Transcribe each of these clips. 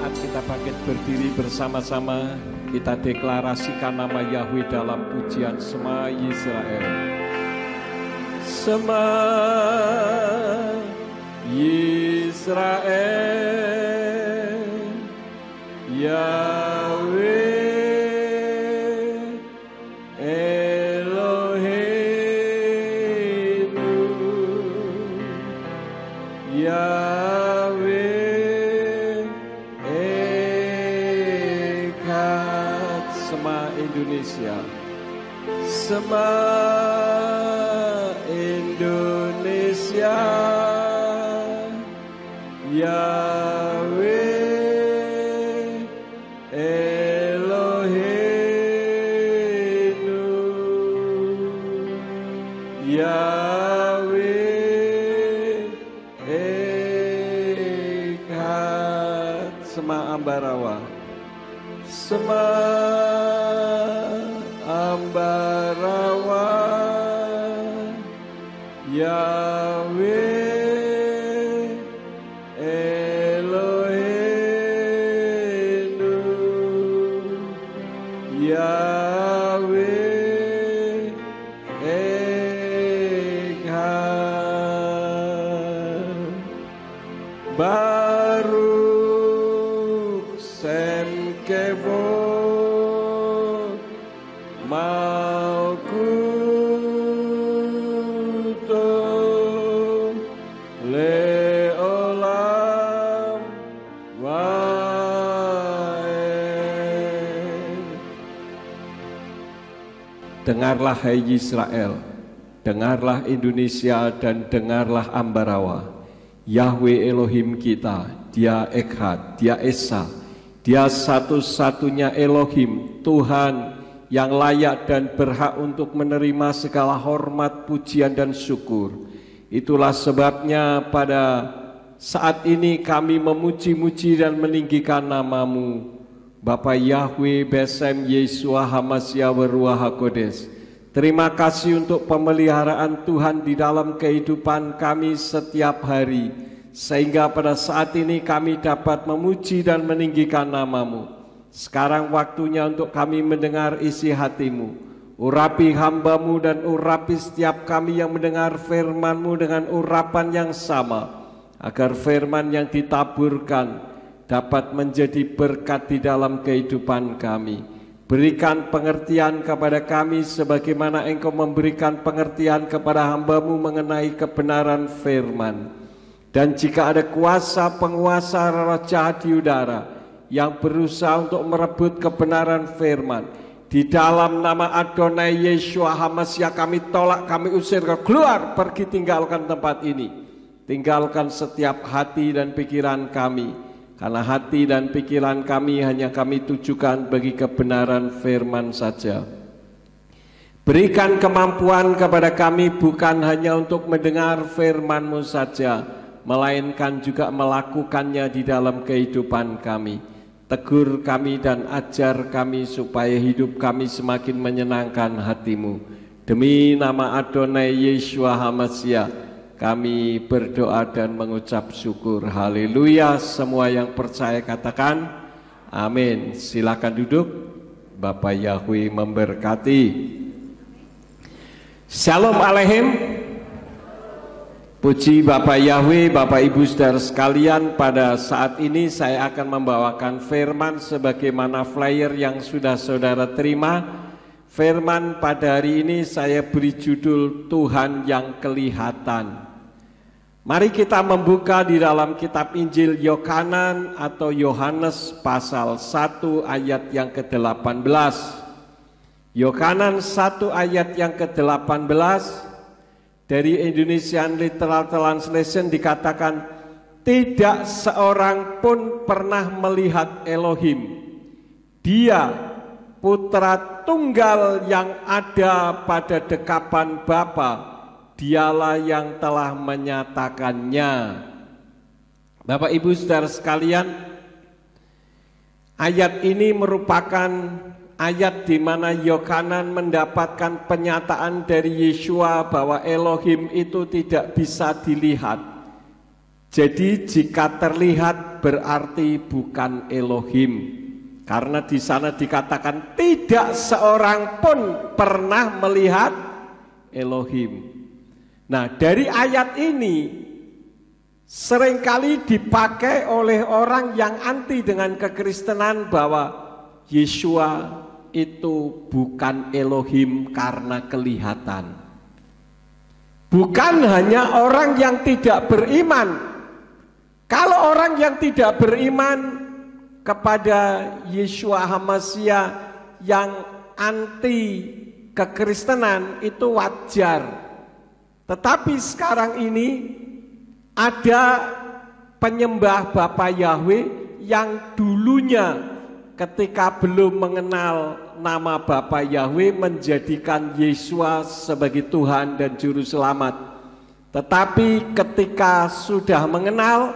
Saat kita bangkit berdiri bersama-sama, kita deklarasikan nama Yahweh dalam pujian Shema Yisrael. Shema Yisrael, Yahweh Eloheinu, Yahweh Echad. Shema Indonesia, Shema Indonesia, Yahweh Eloheinu, Yahweh Echad. Shema Ambarawa, Shema Ambarawa, Yahweh Eloheinu, Yahweh Echad. Baruch Shem Kevod Malkuto Leolam Waed. Dengarlah hai Israel, dengarlah Indonesia dan dengarlah Ambarawa. Yahweh Elohim kita, Dia Echad, Dia Esa, Dia satu-satunya Elohim, Tuhan yang layak dan berhak untuk menerima segala hormat, pujian dan syukur. Itulah sebabnya pada saat ini kami memuji-muji dan meninggikan nama-Mu, Bapa Yahweh Besem Yeshua Hamasya Waruah HaKodes. Terima kasih untuk pemeliharaan Tuhan di dalam kehidupan kami setiap hari, sehingga pada saat ini kami dapat memuji dan meninggikan nama-Mu. Sekarang waktunya untuk kami mendengar isi hati-Mu. Urapi hamba-Mu dan urapi setiap kami yang mendengar firman-Mu dengan urapan yang sama, agar firman yang ditaburkan dapat menjadi berkat di dalam kehidupan kami. Berikan pengertian kepada kami sebagaimana Engkau memberikan pengertian kepada hamba-Mu mengenai kebenaran firman. Dan jika ada kuasa penguasa roh jahat di udara yang berusaha untuk merebut kebenaran firman, di dalam nama Adonai Yeshua Hamasya kami tolak, kami usir, keluar, pergi, tinggalkan tempat ini. Tinggalkan setiap hati dan pikiran kami. Karena hati dan pikiran kami hanya kami tujukan bagi kebenaran firman saja. Berikan kemampuan kepada kami bukan hanya untuk mendengar firman-Mu saja, melainkan juga melakukannya di dalam kehidupan kami. Tegur kami dan ajar kami supaya hidup kami semakin menyenangkan hati-Mu. Demi nama Adonai Yeshua Hamasya kami berdoa dan mengucap syukur. Haleluya. Semua yang percaya katakan amin. Silakan duduk. Bapak Yahweh memberkati. Shalom Aleichem. Puji Bapak Yahweh, Bapak Ibu saudara sekalian, pada saat ini saya akan membawakan firman sebagaimana flyer yang sudah saudara terima. Firman pada hari ini saya beri judul Tuhan yang Kelihatan. Mari kita membuka di dalam kitab Injil Yohanan atau Yohanes pasal 1 ayat yang ke-18. Yohanan 1 ayat yang ke-18 dari Indonesian Literal Translation dikatakan, tidak seorang pun pernah melihat Elohim. Dia putra tunggal yang ada pada dekapan Bapa. Dialah yang telah menyatakannya. Bapak Ibu saudara sekalian, ayat ini merupakan ayat di mana Yohanan mendapatkan penyataan dari Yeshua bahwa Elohim itu tidak bisa dilihat. Jadi jika terlihat berarti bukan Elohim. Karena di sana dikatakan tidak seorang pun pernah melihat Elohim. Nah, dari ayat ini seringkali dipakai oleh orang yang anti dengan kekristenan bahwa Yeshua itu bukan Elohim karena kelihatan. Bukan hanya orang yang tidak beriman. Kalau orang yang tidak beriman kepada Yeshua HaMashiach yang anti kekristenan itu wajar. Tetapi sekarang ini ada penyembah Bapa Yahweh yang dulunya ketika belum mengenal nama Bapa Yahweh menjadikan Yeshua sebagai Tuhan dan Juru Selamat. Tetapi ketika sudah mengenal,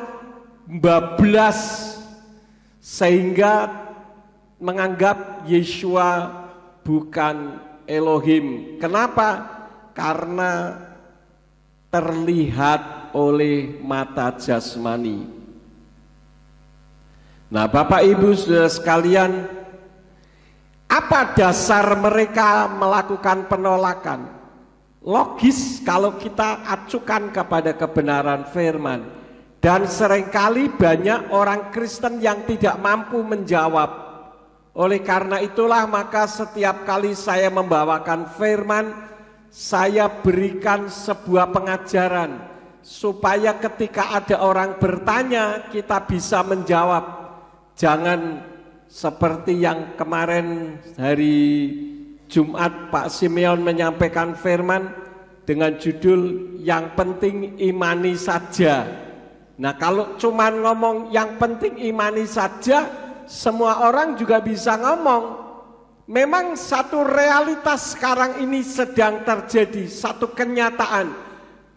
bablas sehingga menganggap Yeshua bukan Elohim. Kenapa? Karena terlihat oleh mata jasmani. Nah, Bapak Ibu Saudara sekalian, apa dasar mereka melakukan penolakan? Logis kalau kita acukan kepada kebenaran firman. Dan seringkali banyak orang Kristen yang tidak mampu menjawab. Oleh karena itulah maka setiap kali saya membawakan firman, saya berikan sebuah pengajaran supaya ketika ada orang bertanya kita bisa menjawab. Jangan seperti yang kemarin hari Jumat Pak Simeon menyampaikan firman dengan judul yang penting imani saja. Nah, kalau cuman ngomong yang penting imani saja, semua orang juga bisa ngomong. Memang satu realitas sekarang ini sedang terjadi, satu kenyataan.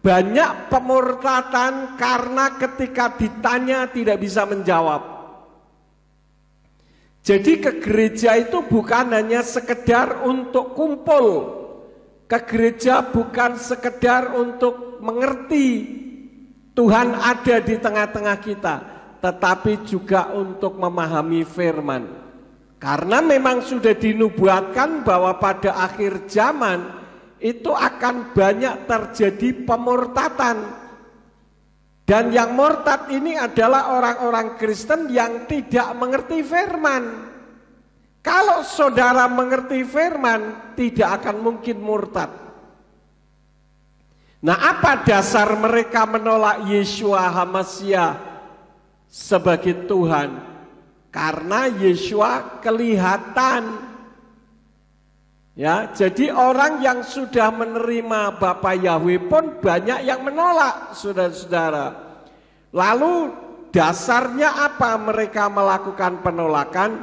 Banyak pemurtatan karena ketika ditanya tidak bisa menjawab. Jadi ke gereja itu bukan hanya sekedar untuk kumpul. Ke gereja bukan sekedar untuk mengerti Tuhan ada di tengah-tengah kita, tetapi juga untuk memahami firman. Karena memang sudah dinubuatkan bahwa pada akhir zaman itu akan banyak terjadi pemurtatan. Dan yang murtad ini adalah orang-orang Kristen yang tidak mengerti firman. Kalau saudara mengerti firman, tidak akan mungkin murtad. Nah, apa dasar mereka menolak Yeshua HaMashiach sebagai Tuhan? Karena Yeshua kelihatan. Ya, jadi orang yang sudah menerima Bapa Yahweh pun banyak yang menolak, saudara-saudara. Lalu dasarnya apa mereka melakukan penolakan?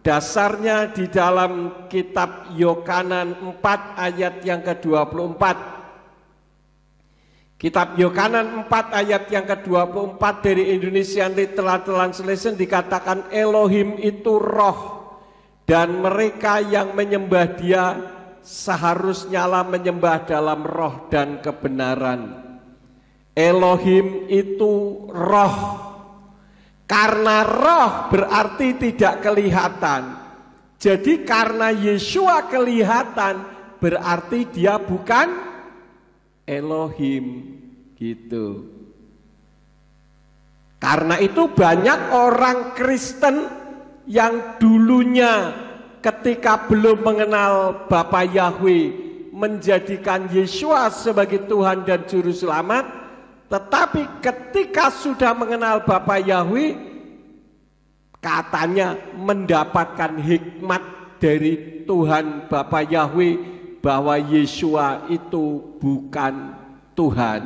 Dasarnya di dalam kitab Yohanan 4 ayat yang ke-24. Kitab Yohanan 4 ayat yang ke-24 dari Indonesian Literal Translation dikatakan Elohim itu roh dan mereka yang menyembah dia seharusnya menyembah dalam roh dan kebenaran. Elohim itu roh. Karena roh berarti tidak kelihatan. Jadi karena Yeshua kelihatan berarti dia bukan Elohim, gitu. Karena itu banyak orang Kristen yang dulunya ketika belum mengenal Bapa Yahweh menjadikan Yeshua sebagai Tuhan dan Juru Selamat, tetapi ketika sudah mengenal Bapa Yahweh katanya mendapatkan hikmat dari Tuhan Bapa Yahweh bahwa Yeshua itu bukan Tuhan.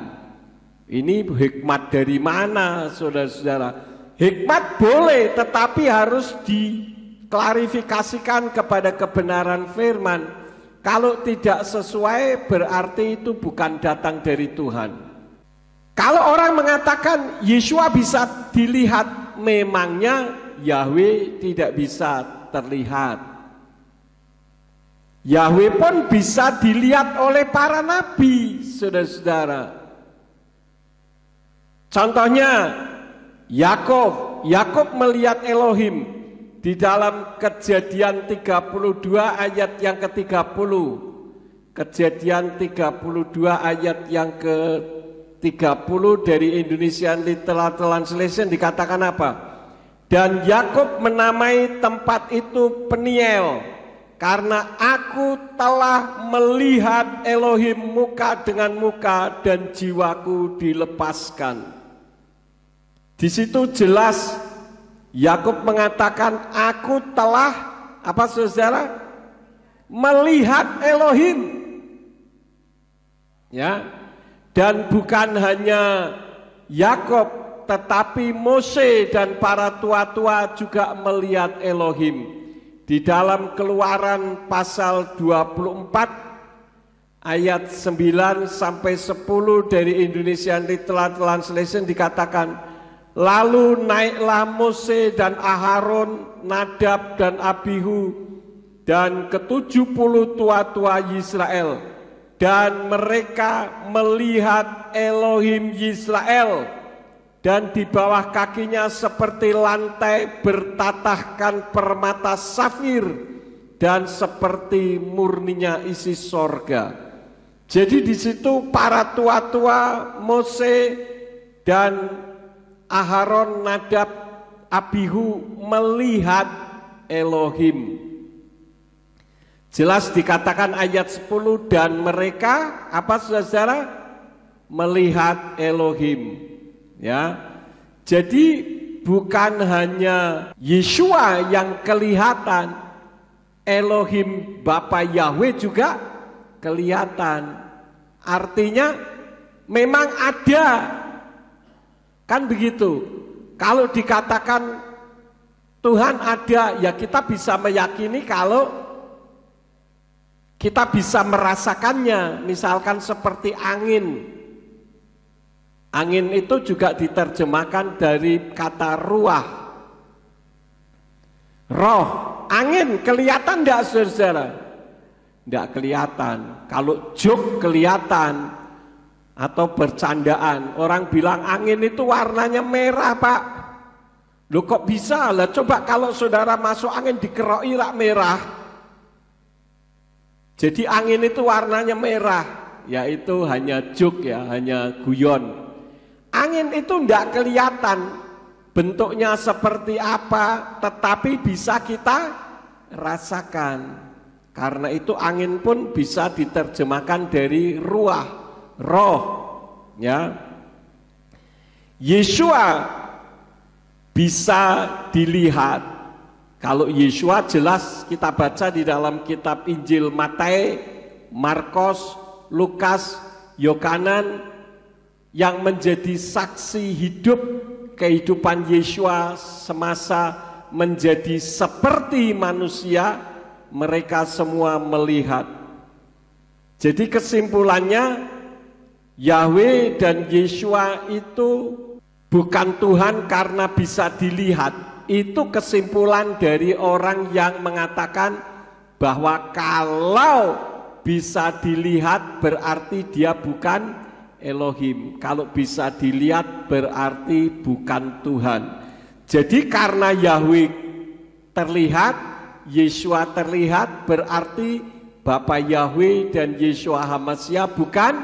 Ini hikmat dari mana, saudara-saudara? Hikmat boleh, tetapi harus diklarifikasikan kepada kebenaran firman. Kalau tidak sesuai, berarti itu bukan datang dari Tuhan. Kalau orang mengatakan Yeshua bisa dilihat, memangnya Yahweh tidak bisa terlihat. Yahweh pun bisa dilihat oleh para nabi, saudara-saudara. Contohnya Yakub melihat Elohim di dalam Kejadian 32 ayat yang ke-30. Kejadian 32 ayat yang ke-30 dari Indonesian Literal Translation dikatakan apa? Dan Yakub menamai tempat itu Peniel, karena aku telah melihat Elohim muka dengan muka dan jiwaku dilepaskan. Di situ jelas Yakub mengatakan aku telah apa saudara? Melihat Elohim. Ya. Dan bukan hanya Yakub, tetapi Mose dan para tua-tua juga melihat Elohim. Di dalam Keluaran pasal 24 ayat 9 sampai 10 dari Indonesian Literal Translation dikatakan, lalu naiklah Mose dan Aharon, Nadab dan Abihu, dan ke-70 tua-tua Israel, dan mereka melihat Elohim Israel, dan di bawah kakinya seperti lantai bertatahkan permata safir, dan seperti murninya isi sorga. Jadi di situ para tua-tua Mose dan Aharon, Nadab, Abihu melihat Elohim. Jelas dikatakan ayat 10, dan mereka apa saudara? Melihat Elohim. Ya. Jadi bukan hanya Yeshua yang kelihatan, Elohim Bapa Yahweh juga kelihatan. Artinya memang ada. Kan begitu. Kalau dikatakan Tuhan ada, ya kita bisa meyakini kalau kita bisa merasakannya. Misalkan seperti angin. Angin itu juga diterjemahkan dari kata ruah. Roh. Angin kelihatan enggak saudara? Enggak kelihatan. Kalau jok kelihatan. Atau bercandaan, orang bilang angin itu warnanya merah pak. Loh kok bisa lah, coba kalau saudara masuk angin dikeroi rak merah. Jadi angin itu warnanya merah, yaitu hanya joke ya, hanya guyon. Angin itu tidak kelihatan bentuknya seperti apa, tetapi bisa kita rasakan. Karena itu angin pun bisa diterjemahkan dari ruah, roh, ya. Yeshua bisa dilihat. Kalau Yeshua jelas kita baca di dalam kitab Injil Matius, Markus, Lukas, Yohanes yang menjadi saksi hidup kehidupan Yeshua semasa menjadi seperti manusia, mereka semua melihat. Jadi kesimpulannya, Yahweh dan Yeshua itu bukan Tuhan karena bisa dilihat. Itu kesimpulan dari orang yang mengatakan bahwa kalau bisa dilihat berarti dia bukan Elohim. Kalau bisa dilihat berarti bukan Tuhan. Jadi karena Yahweh terlihat, Yeshua terlihat, berarti Bapa Yahweh dan Yeshua HaMashiach bukan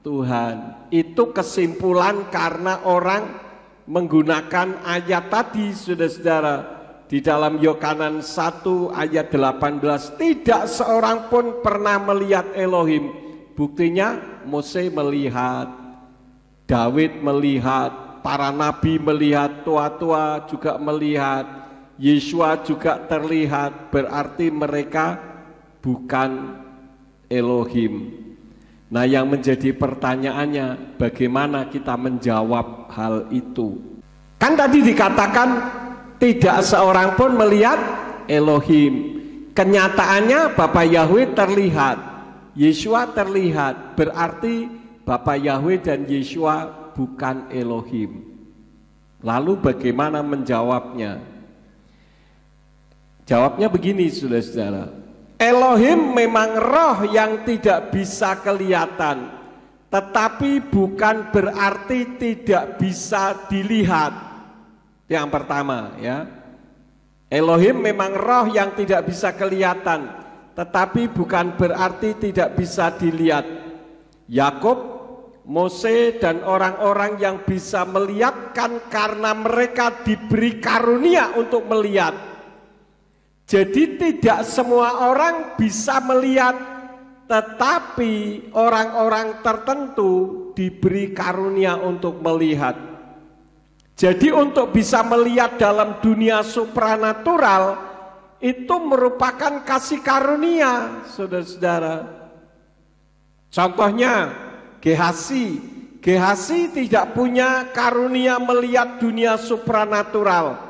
Tuhan. Itu kesimpulan karena orang menggunakan ayat tadi, saudara-saudara, di dalam Yohanes 1 ayat 18, tidak seorang pun pernah melihat Elohim. Buktinya Mose melihat, Daud melihat, para nabi melihat, tua-tua juga melihat, Yeshua juga terlihat, berarti mereka bukan Elohim. Nah, yang menjadi pertanyaannya, bagaimana kita menjawab hal itu? Kan tadi dikatakan tidak seorang pun melihat Elohim. Kenyataannya Bapa Yahweh terlihat, Yeshua terlihat, berarti Bapa Yahweh dan Yeshua bukan Elohim. Lalu bagaimana menjawabnya? Jawabnya begini, saudara-saudara. Elohim memang roh yang tidak bisa kelihatan, tetapi bukan berarti tidak bisa dilihat. Yang pertama ya, Elohim memang roh yang tidak bisa kelihatan, tetapi bukan berarti tidak bisa dilihat. Yakub, Mose dan orang-orang yang bisa melihat kan karena mereka diberi karunia untuk melihat. Jadi tidak semua orang bisa melihat, tetapi orang-orang tertentu diberi karunia untuk melihat. Jadi untuk bisa melihat dalam dunia supranatural itu merupakan kasih karunia, saudara-saudara. Contohnya Gehazi. Gehazi tidak punya karunia melihat dunia supranatural,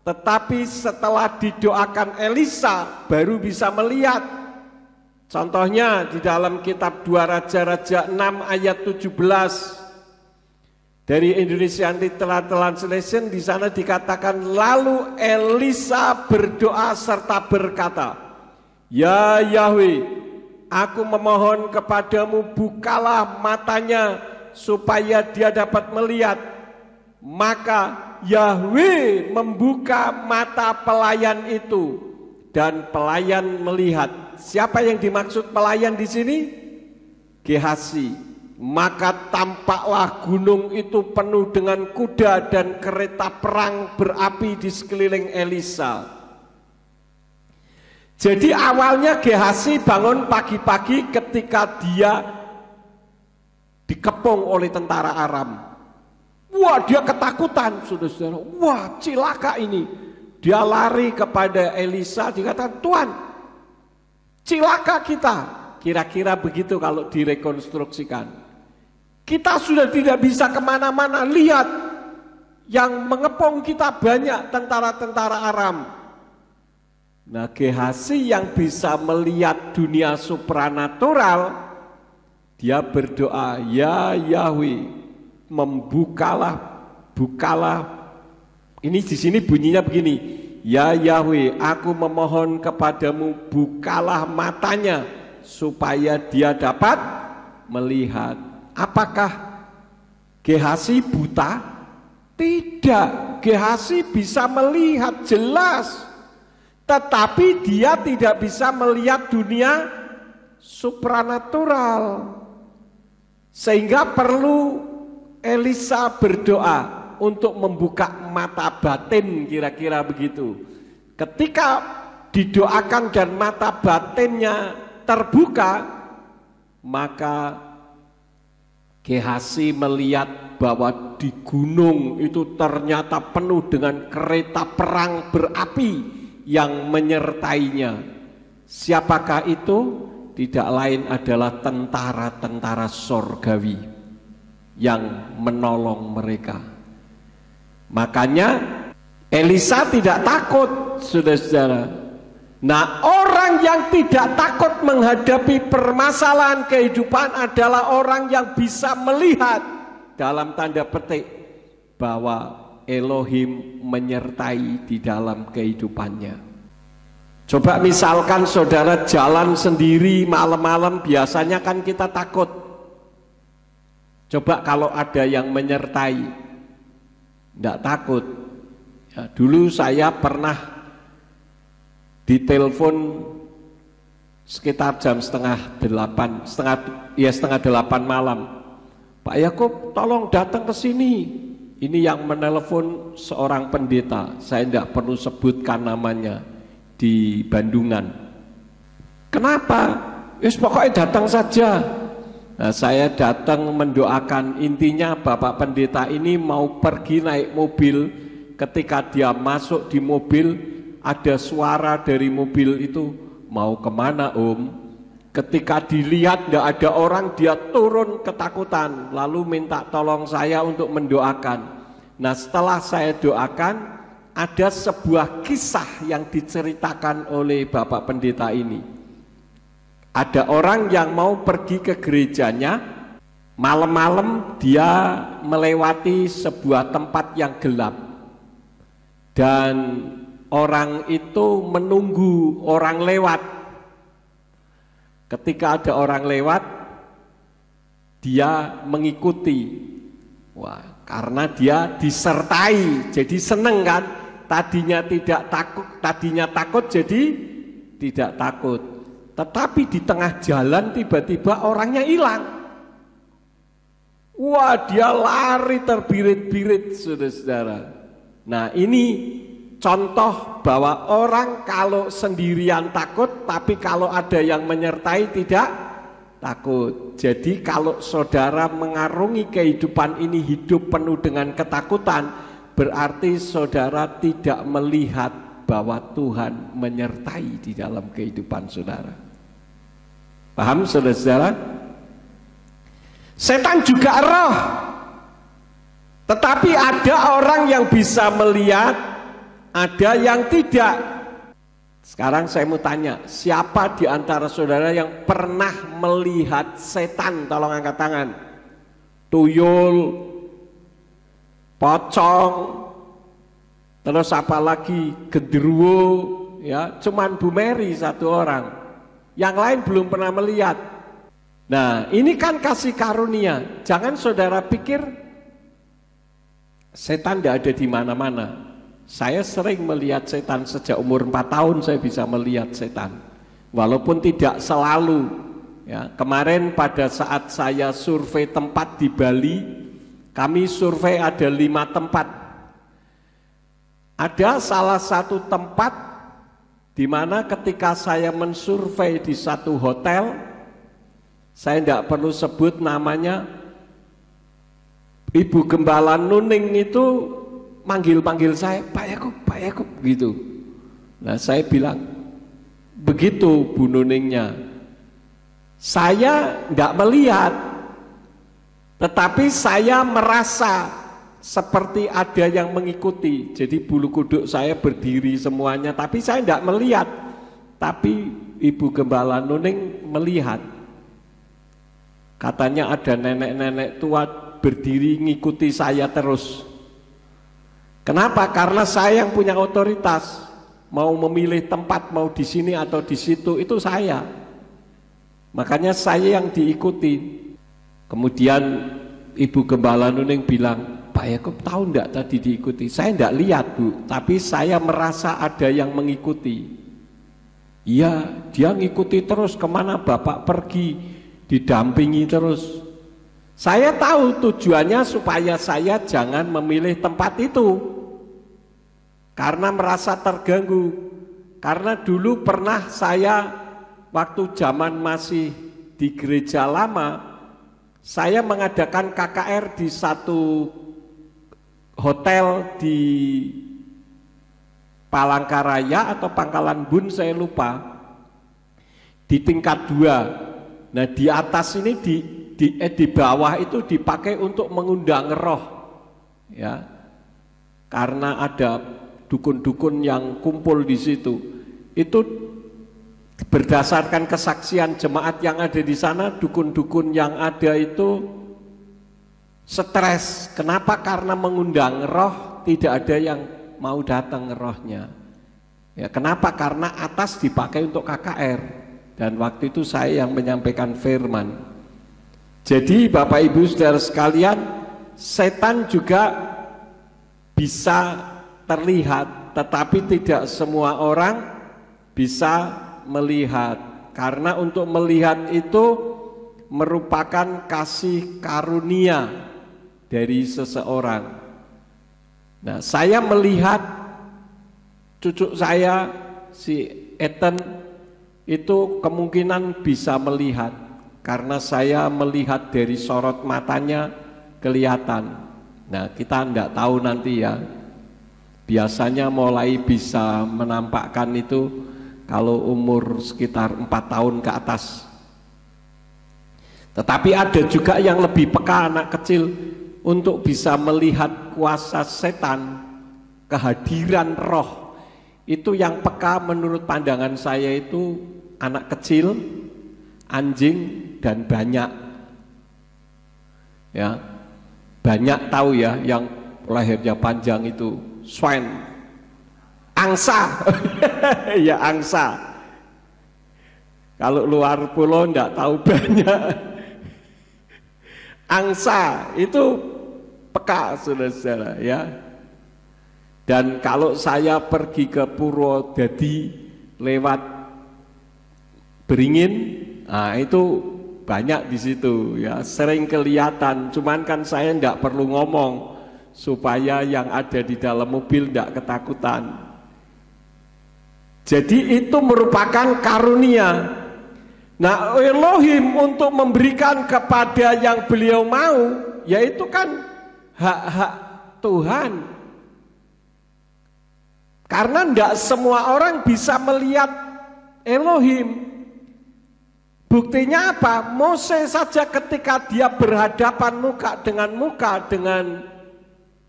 tetapi setelah didoakan Elisa baru bisa melihat. Contohnya di dalam kitab 2 Raja-Raja 6 ayat 17 dari Indonesian Literal Translation, di sana dikatakan, lalu Elisa berdoa serta berkata, ya Yahweh, aku memohon kepadamu, bukalah matanya supaya dia dapat melihat. Maka Yahweh membuka mata pelayan itu dan pelayan melihat. Siapa yang dimaksud pelayan di sini? Gehazi. Maka tampaklah gunung itu penuh dengan kuda dan kereta perang berapi di sekeliling Elisa. Jadi awalnya Gehazi bangun pagi-pagi ketika dia dikepung oleh tentara Aram. Wah, dia ketakutan, saudara-saudara. Wah, cilaka ini. Dia lari kepada Elisa, dikatakan, Tuhan, cilaka kita. Kira-kira begitu kalau direkonstruksikan. Kita sudah tidak bisa kemana-mana. Lihat, yang mengepung kita banyak tentara-tentara Aram. Nah, Gehazi yang bisa melihat dunia supranatural, dia berdoa, ya Yahweh, bukalah. Ini di sini bunyinya begini, ya Yahweh, aku memohon kepadamu, bukalah matanya supaya dia dapat melihat. Apakah Gehazi buta? Tidak, Gehazi bisa melihat jelas, tetapi dia tidak bisa melihat dunia supranatural. Sehingga perlu Elisa berdoa untuk membuka mata batin, kira-kira begitu. Ketika didoakan dan mata batinnya terbuka, maka Gehazi melihat bahwa di gunung itu ternyata penuh dengan kereta perang berapi yang menyertainya. Siapakah itu? Tidak lain adalah tentara-tentara sorgawi yang menolong mereka. Makanya Elisa tidak takut, saudara-saudara. Nah, orang yang tidak takut menghadapi permasalahan kehidupan adalah orang yang bisa melihat dalam tanda petik bahwa Elohim menyertai di dalam kehidupannya. Coba misalkan saudara jalan sendiri malam-malam, biasanya kan kita takut. Coba kalau ada yang menyertai, tidak takut. Ya, dulu saya pernah ditelepon sekitar jam setengah delapan malam. Pak Yakub, tolong datang ke sini. Ini yang menelepon seorang pendeta. Saya tidak perlu sebutkan namanya, di Bandungan. Kenapa? Pokoknya datang saja. Nah, saya datang mendoakan. Intinya Bapak pendeta ini mau pergi naik mobil. Ketika dia masuk di mobil, ada suara dari mobil itu, mau kemana Om? Ketika dilihat tidak ada orang, dia turun ketakutan, lalu minta tolong saya untuk mendoakan. Nah, setelah saya doakan, ada sebuah kisah yang diceritakan oleh Bapak pendeta ini. Ada orang yang mau pergi ke gerejanya, malam-malam dia melewati sebuah tempat yang gelap, dan orang itu menunggu orang lewat. Ketika ada orang lewat, dia mengikuti. Wah, karena dia disertai, jadi seneng kan? Tadinya takut jadi tidak takut. Tetapi di tengah jalan tiba-tiba orangnya hilang. Wah, dia lari terbirit-birit, saudara-saudara. Nah, ini contoh bahwa orang kalau sendirian takut, tapi kalau ada yang menyertai tidak takut. Jadi kalau saudara mengarungi kehidupan ini hidup penuh dengan ketakutan, berarti saudara tidak melihat bahwa Tuhan menyertai di dalam kehidupan saudara. Paham saudara-saudara? Setan juga roh. Tetapi ada orang yang bisa melihat, ada yang tidak. Sekarang saya mau tanya, siapa di antara saudara yang pernah melihat setan? Tolong angkat tangan. Tuyul, pocong, terus apa lagi? Genderuwo, ya, cuman Bu Mary satu orang. Yang lain belum pernah melihat. Nah, ini kan kasih karunia. Jangan saudara pikir setan tidak ada di mana-mana. Saya sering melihat setan sejak umur 4 tahun saya bisa melihat setan. Walaupun tidak selalu. Ya, kemarin pada saat saya survei tempat di Bali, kami survei ada 5 tempat. Ada salah satu tempat di mana ketika saya mensurvei di satu hotel, saya tidak perlu sebut namanya, Ibu Gembala Nuning itu manggil-panggil saya, Pak Yakub gitu. Nah, saya bilang, begitu Bu Nuningnya. Saya tidak melihat, tetapi saya merasa seperti ada yang mengikuti. Jadi bulu kuduk saya berdiri semuanya, tapi saya tidak melihat. Tapi Ibu Gembala Nuning melihat. Katanya ada nenek-nenek tua berdiri ngikuti saya terus. Kenapa? Karena saya yang punya otoritas. Mau memilih tempat, mau di sini atau di situ, itu saya. Makanya saya yang diikuti. Kemudian Ibu Gembala Nuning bilang, Pak Yakub tahu enggak tadi diikuti? Saya enggak lihat Bu, tapi saya merasa ada yang mengikuti. Iya, dia ngikuti terus kemana Bapak pergi, didampingi terus. Saya tahu tujuannya supaya saya jangan memilih tempat itu, karena merasa terganggu. Karena dulu pernah saya waktu zaman masih di gereja lama, saya mengadakan KKR di satu hotel di Palangkaraya atau Pangkalan Bun, saya lupa, di tingkat 2. Nah, di atas ini di bawah itu dipakai untuk mengundang roh, ya, karena ada dukun-dukun yang kumpul di situ. Itu berdasarkan kesaksian jemaat yang ada di sana, dukun-dukun yang ada itu stres. Kenapa? Karena mengundang roh, tidak ada yang mau datang rohnya. Ya, kenapa? Karena atas dipakai untuk KKR, dan waktu itu saya yang menyampaikan firman. Jadi Bapak Ibu Saudara sekalian, setan juga bisa terlihat, tetapi tidak semua orang bisa melihat, karena untuk melihat itu merupakan kasih karunia dari seseorang. Nah, saya melihat cucu saya si Ethan itu kemungkinan bisa melihat, karena saya melihat dari sorot matanya kelihatan. Nah, kita tidak tahu nanti ya, biasanya mulai bisa menampakkan itu kalau umur sekitar 4 tahun ke atas. Tetapi ada juga yang lebih peka, anak kecil, untuk bisa melihat kuasa setan, kehadiran roh. Itu yang peka menurut pandangan saya itu anak kecil, anjing, dan banyak. Ya, banyak tahu ya, yang lehernya panjang itu swine, angsa. Ya, angsa. Kalau luar pulau enggak tahu banyak. angsa itu peka, saudara-saudara ya. Dan kalau saya pergi ke Purwodadi lewat Beringin, nah itu banyak di situ ya, sering kelihatan. Cuman kan saya tidak perlu ngomong supaya yang ada di dalam mobil tidak ketakutan. Jadi itu merupakan karunia. Nah, Elohim untuk memberikan kepada yang beliau mau, yaitu kan hak-hak Tuhan. Karena tidak semua orang bisa melihat Elohim. Buktinya apa? Mose saja ketika dia berhadapan muka dengan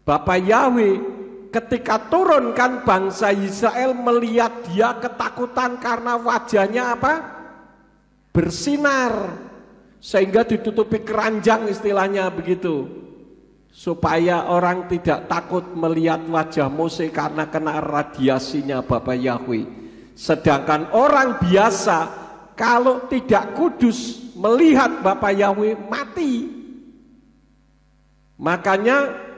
Bapa Yahweh, ketika turunkan bangsa Israel melihat dia ketakutan karena wajahnya apa? Bersinar, sehingga ditutupi keranjang, istilahnya begitu, supaya orang tidak takut melihat wajah Mose karena kena radiasinya Bapa Yahweh. Sedangkan orang biasa kalau tidak kudus melihat Bapa Yahweh mati. Makanya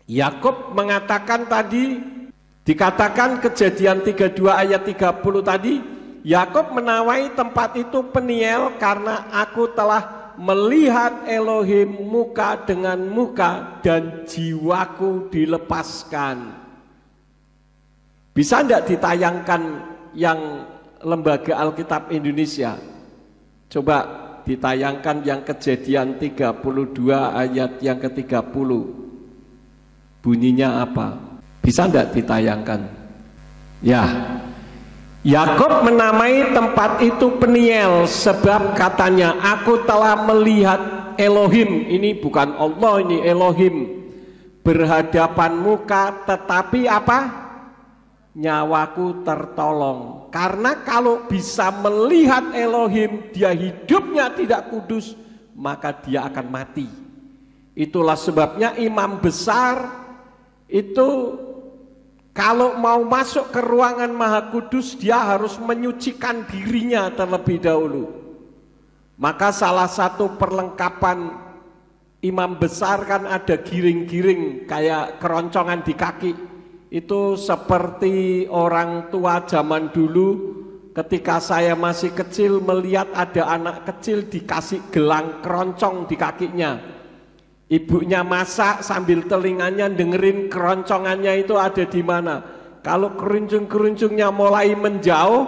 Yakub mengatakan tadi, dikatakan Kejadian 32 ayat 30 tadi, Yakub menawai tempat itu Peniel karena aku telah melihat Elohim muka dengan muka dan jiwaku dilepaskan. Bisa tidak ditayangkan yang Lembaga Alkitab Indonesia? Coba ditayangkan yang Kejadian 32 ayat yang ke-30. Bunyinya apa? Bisa tidak ditayangkan? Ya. Yakub menamai tempat itu Peniel sebab katanya aku telah melihat Elohim. Ini bukan Allah, ini Elohim berhadapan muka, tetapi apa? Nyawaku tertolong. Karena kalau bisa melihat Elohim, dia hidupnya tidak kudus, maka dia akan mati. Itulah sebabnya imam besar itu kalau mau masuk ke ruangan Maha Kudus, dia harus menyucikan dirinya terlebih dahulu. Maka salah satu perlengkapan imam besar kan ada giring-giring kayak keroncongan di kaki. Itu seperti orang tua zaman dulu, ketika saya masih kecil melihat ada anak kecil dikasih gelang keroncong di kakinya. Ibunya masak sambil telinganya dengerin keroncongannya itu ada di mana. Kalau keruncung-keruncungnya mulai menjauh,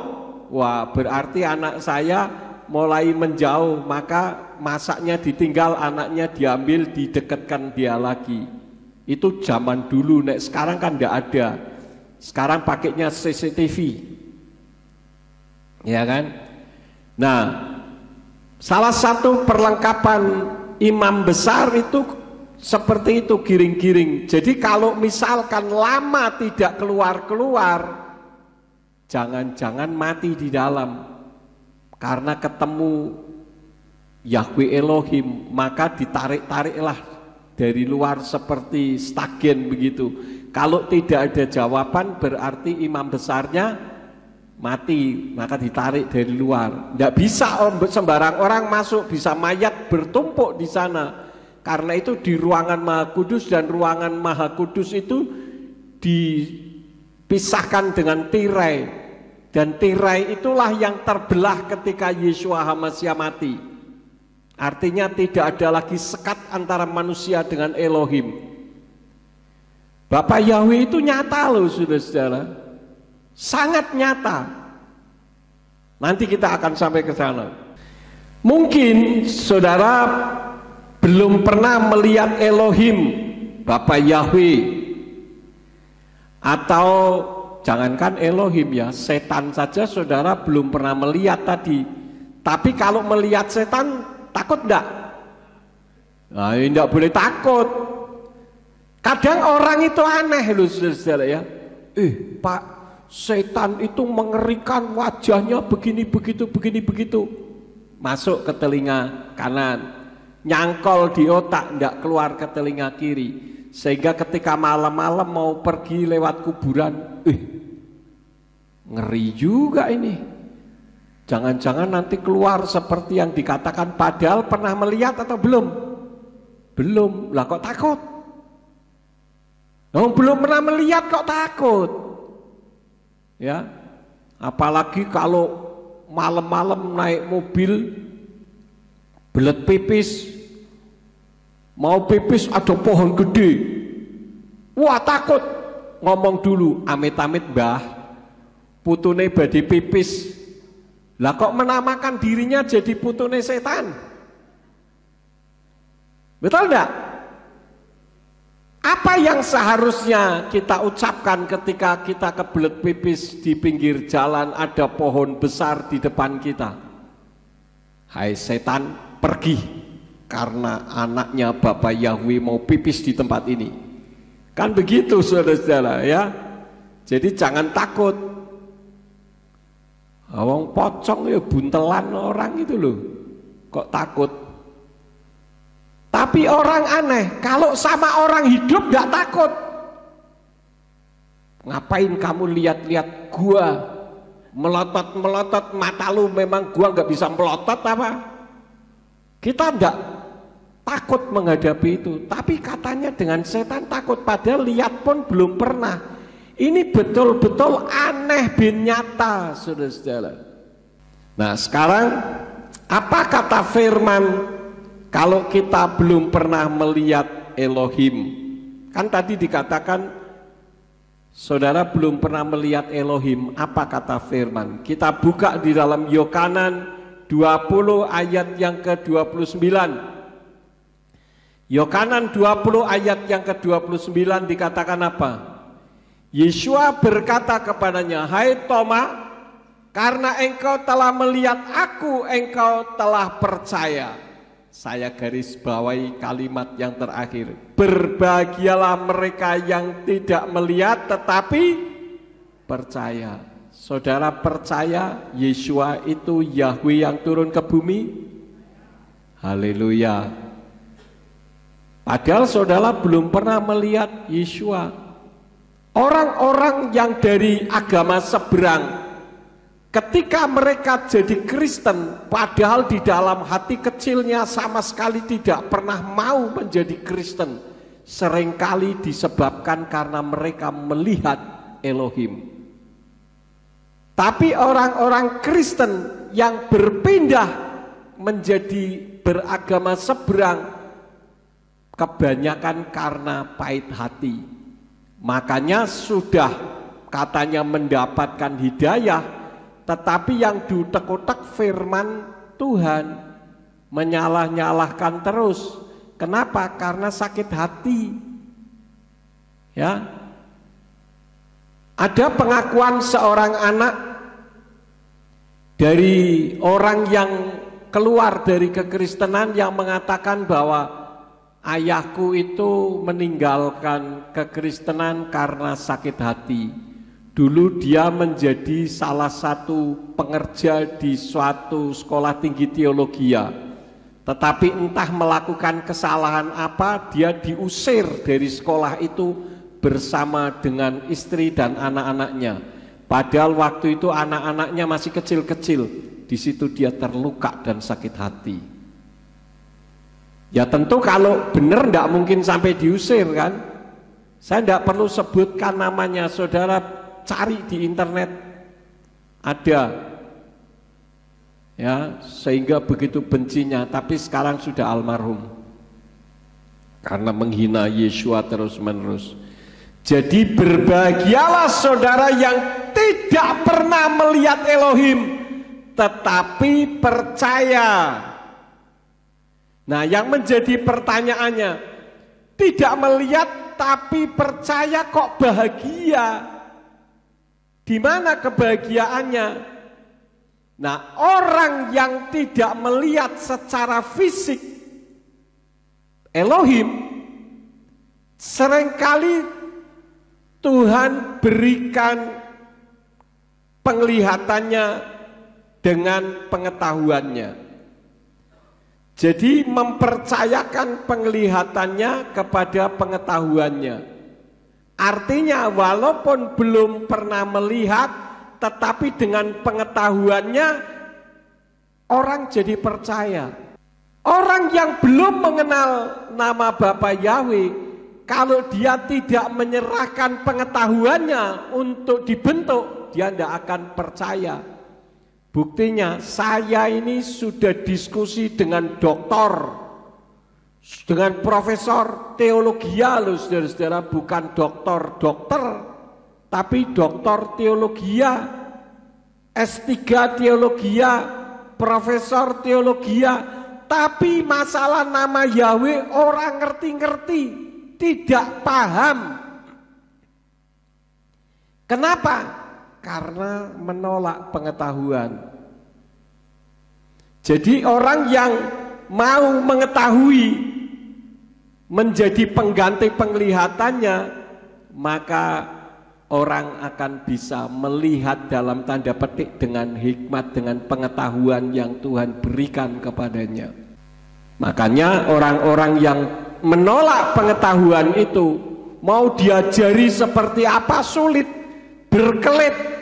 wah berarti anak saya mulai menjauh, maka masaknya ditinggal, anaknya diambil, didekatkan dia lagi. Itu zaman dulu, nek sekarang kan tidak ada. Sekarang pakainya CCTV, ya kan? Nah, salah satu perlengkapan imam besar itu seperti itu, giring-giring. Jadi kalau misalkan lama tidak keluar-keluar, jangan-jangan mati di dalam. Karena ketemu Yahweh Elohim, maka ditarik-tariklah dari luar seperti stagen begitu. Kalau tidak ada jawaban berarti imam besarnya mati, maka ditarik dari luar. Tidak bisa sembarang orang masuk, bisa mayat bertumpuk di sana. Karena itu di ruangan Maha Kudus, dan ruangan Maha Kudus itu dipisahkan dengan tirai, dan tirai itulah yang terbelah ketika Yeshua HaMashiach mati. Artinya tidak ada lagi sekat antara manusia dengan Elohim. Bapa Yahweh itu nyata loh saudara-saudara, sangat nyata. Nanti kita akan sampai ke sana. Mungkin saudara belum pernah melihat Elohim, Bapa Yahweh, atau jangankan Elohim ya, setan saja saudara belum pernah melihat tadi. Tapi kalau melihat setan takut enggak? Nah, enggak boleh takut. Kadang orang itu aneh loh saudara ya. Pak, setan itu mengerikan, wajahnya begini begitu begini begitu. Masuk ke telinga kanan, nyangkol di otak, enggak keluar ke telinga kiri. Sehingga ketika malam-malam mau pergi lewat kuburan, ngeri juga ini. Jangan-jangan nanti keluar seperti yang dikatakan, padahal pernah melihat atau belum? Belum, lah kok takut? Belum pernah melihat kok takut? Ya, apalagi kalau malam-malam naik mobil, belet pipis, mau pipis ada pohon gede, wah takut. Ngomong dulu, amit-amit mbah, putune badhe pipis. Lah kok menamakan dirinya jadi putune setan? Betul enggak? Apa yang seharusnya kita ucapkan ketika kita kebelet pipis di pinggir jalan ada pohon besar di depan kita? Hai setan, pergi, karena anaknya Bapak Yahweh mau pipis di tempat ini. Kan begitu saudara-saudara ya. Jadi jangan takut. Wong pocong ya buntelan orang itu loh. Kok takut? Tapi orang aneh, kalau sama orang hidup gak takut. Ngapain kamu lihat-lihat gua melotot-melotot, mata lu memang gua gak bisa melotot apa? Kita gak takut menghadapi itu. Tapi katanya dengan setan takut, padahal lihat pun belum pernah. Ini betul-betul aneh bin nyata, saudara-saudara. Nah sekarang apa kata firman kalau kita belum pernah melihat Elohim? Kan tadi dikatakan saudara belum pernah melihat Elohim. Apa kata firman? Kita buka di dalam Yohanan 20 ayat yang ke-29. Yohanan 20 ayat yang ke-29 dikatakan apa? Yesua berkata kepadanya, "Hai Toma, karena engkau telah melihat aku, engkau telah percaya." Saya garis bawahi kalimat yang terakhir. Berbahagialah mereka yang tidak melihat tetapi percaya. Saudara percaya Yesua itu Yahweh yang turun ke bumi? Haleluya. Padahal saudara belum pernah melihat Yesua. Orang-orang yang dari agama seberang, ketika mereka jadi Kristen, padahal di dalam hati kecilnya sama sekali tidak pernah mau menjadi Kristen, seringkali disebabkan karena mereka melihat Elohim. Tapi orang-orang Kristen yang berpindah menjadi beragama seberang, kebanyakan karena pahit hati. Makanya sudah katanya mendapatkan hidayah, tetapi yang diutek-utek firman Tuhan, menyalah-nyalahkan terus. Kenapa? Karena sakit hati. Ya. Ada pengakuan seorang anak dari orang yang keluar dari kekristenan yang mengatakan bahwa ayahku itu meninggalkan kekristenan karena sakit hati. Dulu dia menjadi salah satu pengerja di suatu sekolah tinggi teologi, tetapi entah melakukan kesalahan apa, dia diusir dari sekolah itu bersama dengan istri dan anak-anaknya. Padahal waktu itu anak-anaknya masih kecil-kecil. Di situ dia terluka dan sakit hati. Ya tentu kalau benar tidak mungkin sampai diusir kan. Saya tidak perlu sebutkan namanya, saudara cari di internet ada. Ya, sehingga begitu bencinya, tapi sekarang sudah almarhum karena menghina Yesua terus-menerus. Jadi berbahagialah saudara yang tidak pernah melihat Elohim tetapi percaya. Nah, yang menjadi pertanyaannya, tidak melihat tapi percaya kok bahagia? Di mana kebahagiaannya? Nah, orang yang tidak melihat secara fisik Elohim, seringkali Tuhan berikan penglihatannya dengan pengetahuannya. Jadi mempercayakan penglihatannya kepada pengetahuannya. Artinya walaupun belum pernah melihat, tetapi dengan pengetahuannya orang jadi percaya. Orang yang belum mengenal nama Bapa Yahweh, kalau dia tidak menyerahkan pengetahuannya untuk dibentuk, dia tidak akan percaya. Buktinya saya ini sudah diskusi dengan doktor, dengan profesor teologi loh saudara-saudara, bukan dokter, tapi doktor teologi, S3 teologi, profesor teologi. Tapi masalah nama Yahweh orang ngerti-ngerti, tidak paham. Kenapa? Karena menolak pengetahuan. Jadi orang yang mau mengetahui menjadi pengganti penglihatannya, maka orang akan bisa melihat dalam tanda petik dengan hikmat, dengan pengetahuan yang Tuhan berikan kepadanya. Makanya orang-orang yang menolak pengetahuan itu, mau diajari seperti apa sulit, berkelit.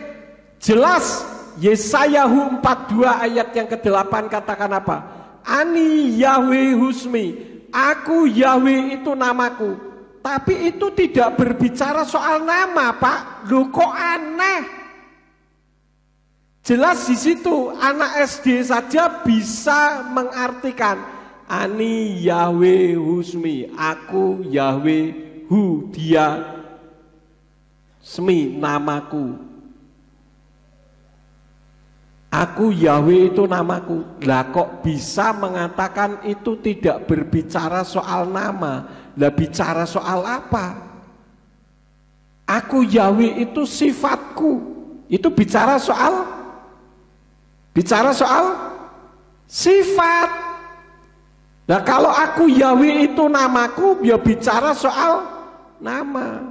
Jelas Yesaya 42 ayat yang ke-8 katakan apa? Ani Yahweh Husmi, aku Yahweh itu namaku. Tapi itu tidak berbicara soal nama, Pak. Loh kok aneh? Jelas di situ anak SD saja bisa mengartikan Ani Yahweh Husmi, aku Yahweh Hu, dia Smi, namaku. Aku Yahweh itu namaku. Lah kok bisa mengatakan itu tidak berbicara soal nama? Lah bicara soal apa? Aku Yahweh itu sifatku. Itu bicara soal sifat. Nah kalau aku Yahweh itu namaku, ya bicara soal nama.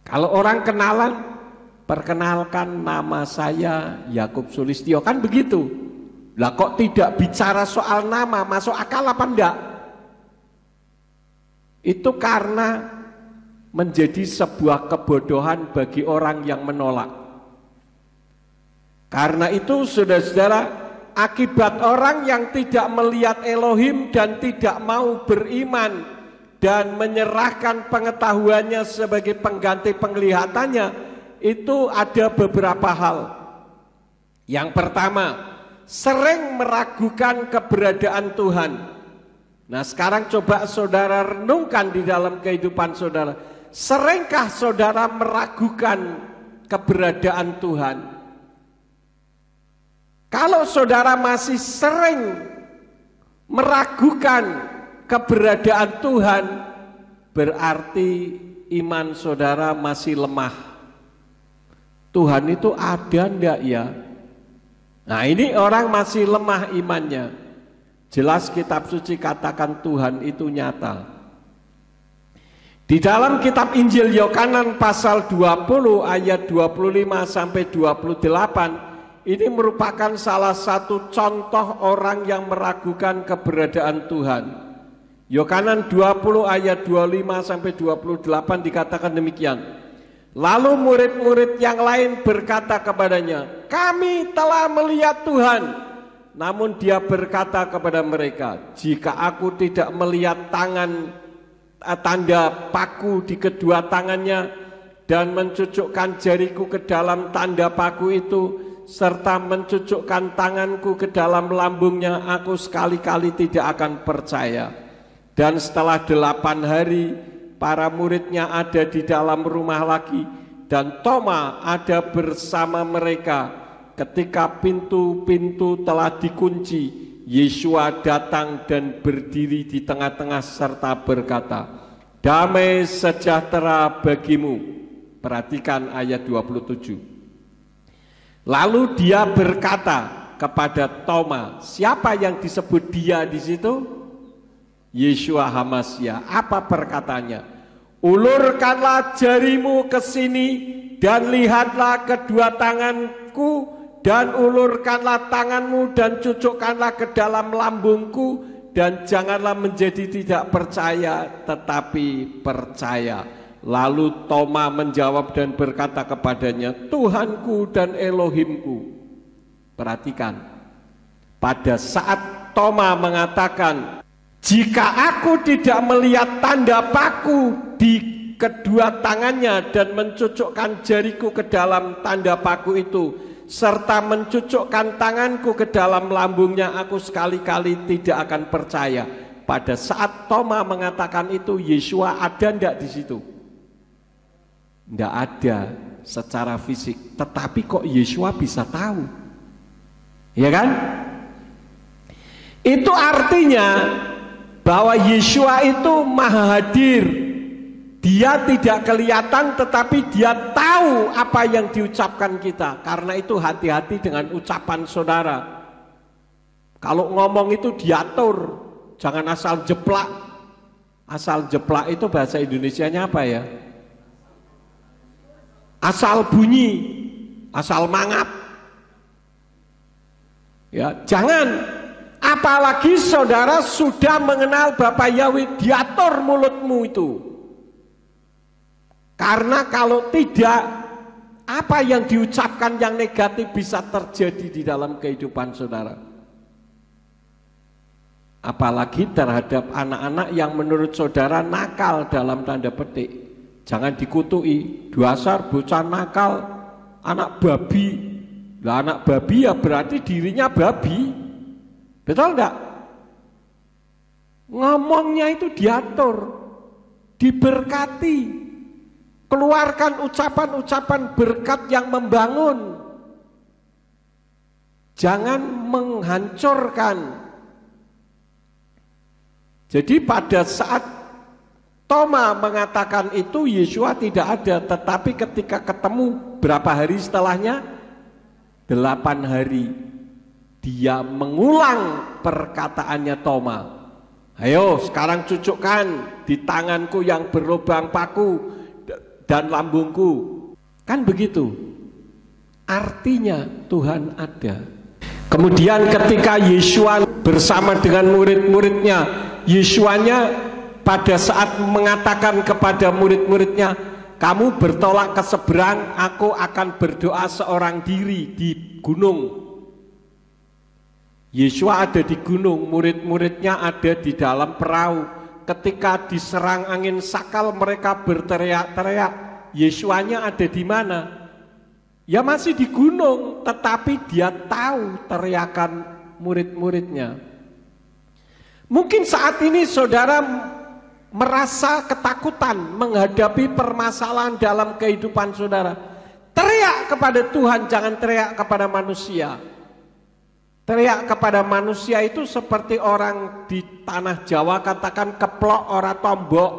Kalau orang kenalan, perkenalkan nama saya Yakub Sulistyo, kan begitu. Lah kok tidak bicara soal nama, masuk akal apa enggak? Itu karena menjadi sebuah kebodohan bagi orang yang menolak. Karena itu saudara-saudara, akibat orang yang tidak melihat Elohim dan tidak mau beriman dan menyerahkan pengetahuannya sebagai pengganti penglihatannya, itu ada beberapa hal. Yang pertama, sering meragukan keberadaan Tuhan. Nah sekarang coba saudara renungkan di dalam kehidupan saudara, seringkah saudara meragukan keberadaan Tuhan? Kalau saudara masih sering meragukan keberadaan Tuhan, berarti iman saudara masih lemah. Tuhan itu ada enggak ya? Nah ini orang masih lemah imannya. Jelas kitab suci katakan Tuhan itu nyata. Di dalam kitab Injil Yohanes pasal 20 ayat 25 sampai 28, ini merupakan salah satu contoh orang yang meragukan keberadaan Tuhan. Yohanes 20 ayat 25 sampai 28 dikatakan demikian. Lalu murid-murid yang lain berkata kepadanya, kami telah melihat Tuhan. Namun dia berkata kepada mereka, jika aku tidak melihat tanda paku di kedua tangannya dan mencucukkan jariku ke dalam tanda paku itu, serta mencucukkan tanganku ke dalam lambungnya, aku sekali-kali tidak akan percaya. Dan setelah 8 hari, para muridnya ada di dalam rumah lagi, dan Toma ada bersama mereka. Ketika pintu-pintu telah dikunci, Yesua datang dan berdiri di tengah-tengah serta berkata, damai sejahtera bagimu. Perhatikan ayat 27. Lalu dia berkata kepada Toma, siapa yang disebut dia di situ? Yeshua Hamasya. Apa perkataannya? Ulurkanlah jarimu ke sini dan lihatlah kedua tanganku, dan ulurkanlah tanganmu dan cucukkanlah ke dalam lambungku, dan janganlah menjadi tidak percaya tetapi percaya. Lalu Toma menjawab dan berkata kepadanya, Tuhanku dan Elohimku. Perhatikan, pada saat Toma mengatakan, jika aku tidak melihat tanda paku di kedua tangannya dan mencucukkan jariku ke dalam tanda paku itu, serta mencucukkan tanganku ke dalam lambungnya, aku sekali-kali tidak akan percaya. Pada saat Toma mengatakan itu, Yeshua ada enggak di situ? Enggak ada secara fisik, tetapi kok Yeshua bisa tahu? Ya kan? Itu artinya bahwa Yeshua itu maha hadir. Dia tidak kelihatan, tetapi dia tahu apa yang diucapkan kita. Karena itu hati-hati dengan ucapan saudara. Kalau ngomong itu diatur, jangan asal jeplak. Asal jeplak itu bahasa Indonesianya apa ya? Asal bunyi, asal mangap. Ya, jangan. Apalagi saudara sudah mengenal Bapa Yahweh, diatur mulutmu itu. Karena kalau tidak, apa yang diucapkan yang negatif bisa terjadi di dalam kehidupan saudara. Apalagi terhadap anak-anak yang menurut saudara nakal dalam tanda petik. Jangan dikutuki, dasar bocah nakal, anak babi. Lah anak babi ya berarti dirinya babi. Betul enggak? Ngomongnya itu diatur, diberkati, keluarkan ucapan-ucapan berkat yang membangun, jangan menghancurkan. Jadi pada saat Toma mengatakan itu, Yeshua tidak ada, tetapi ketika ketemu berapa hari setelahnya? 8 hari. Dia mengulang perkataannya Toma. Ayo sekarang cucukkan di tanganku yang berlubang paku dan lambungku. Kan begitu. Artinya Tuhan ada. Kemudian ketika Yeshua bersama dengan murid-muridnya, Yeshuanya pada saat mengatakan kepada murid-muridnya, kamu bertolak ke seberang, aku akan berdoa seorang diri di gunung. Yeshua ada di gunung, murid-muridnya ada di dalam perahu. Ketika diserang angin sakal mereka berteriak-teriak. Yeshuanya ada di mana? Ya masih di gunung, tetapi dia tahu teriakan murid-muridnya. Mungkin saat ini saudara merasa ketakutan menghadapi permasalahan dalam kehidupan saudara. Teriak kepada Tuhan, jangan teriak kepada manusia. Teriak kepada manusia itu seperti orang di tanah Jawa katakan keplok ora tombok.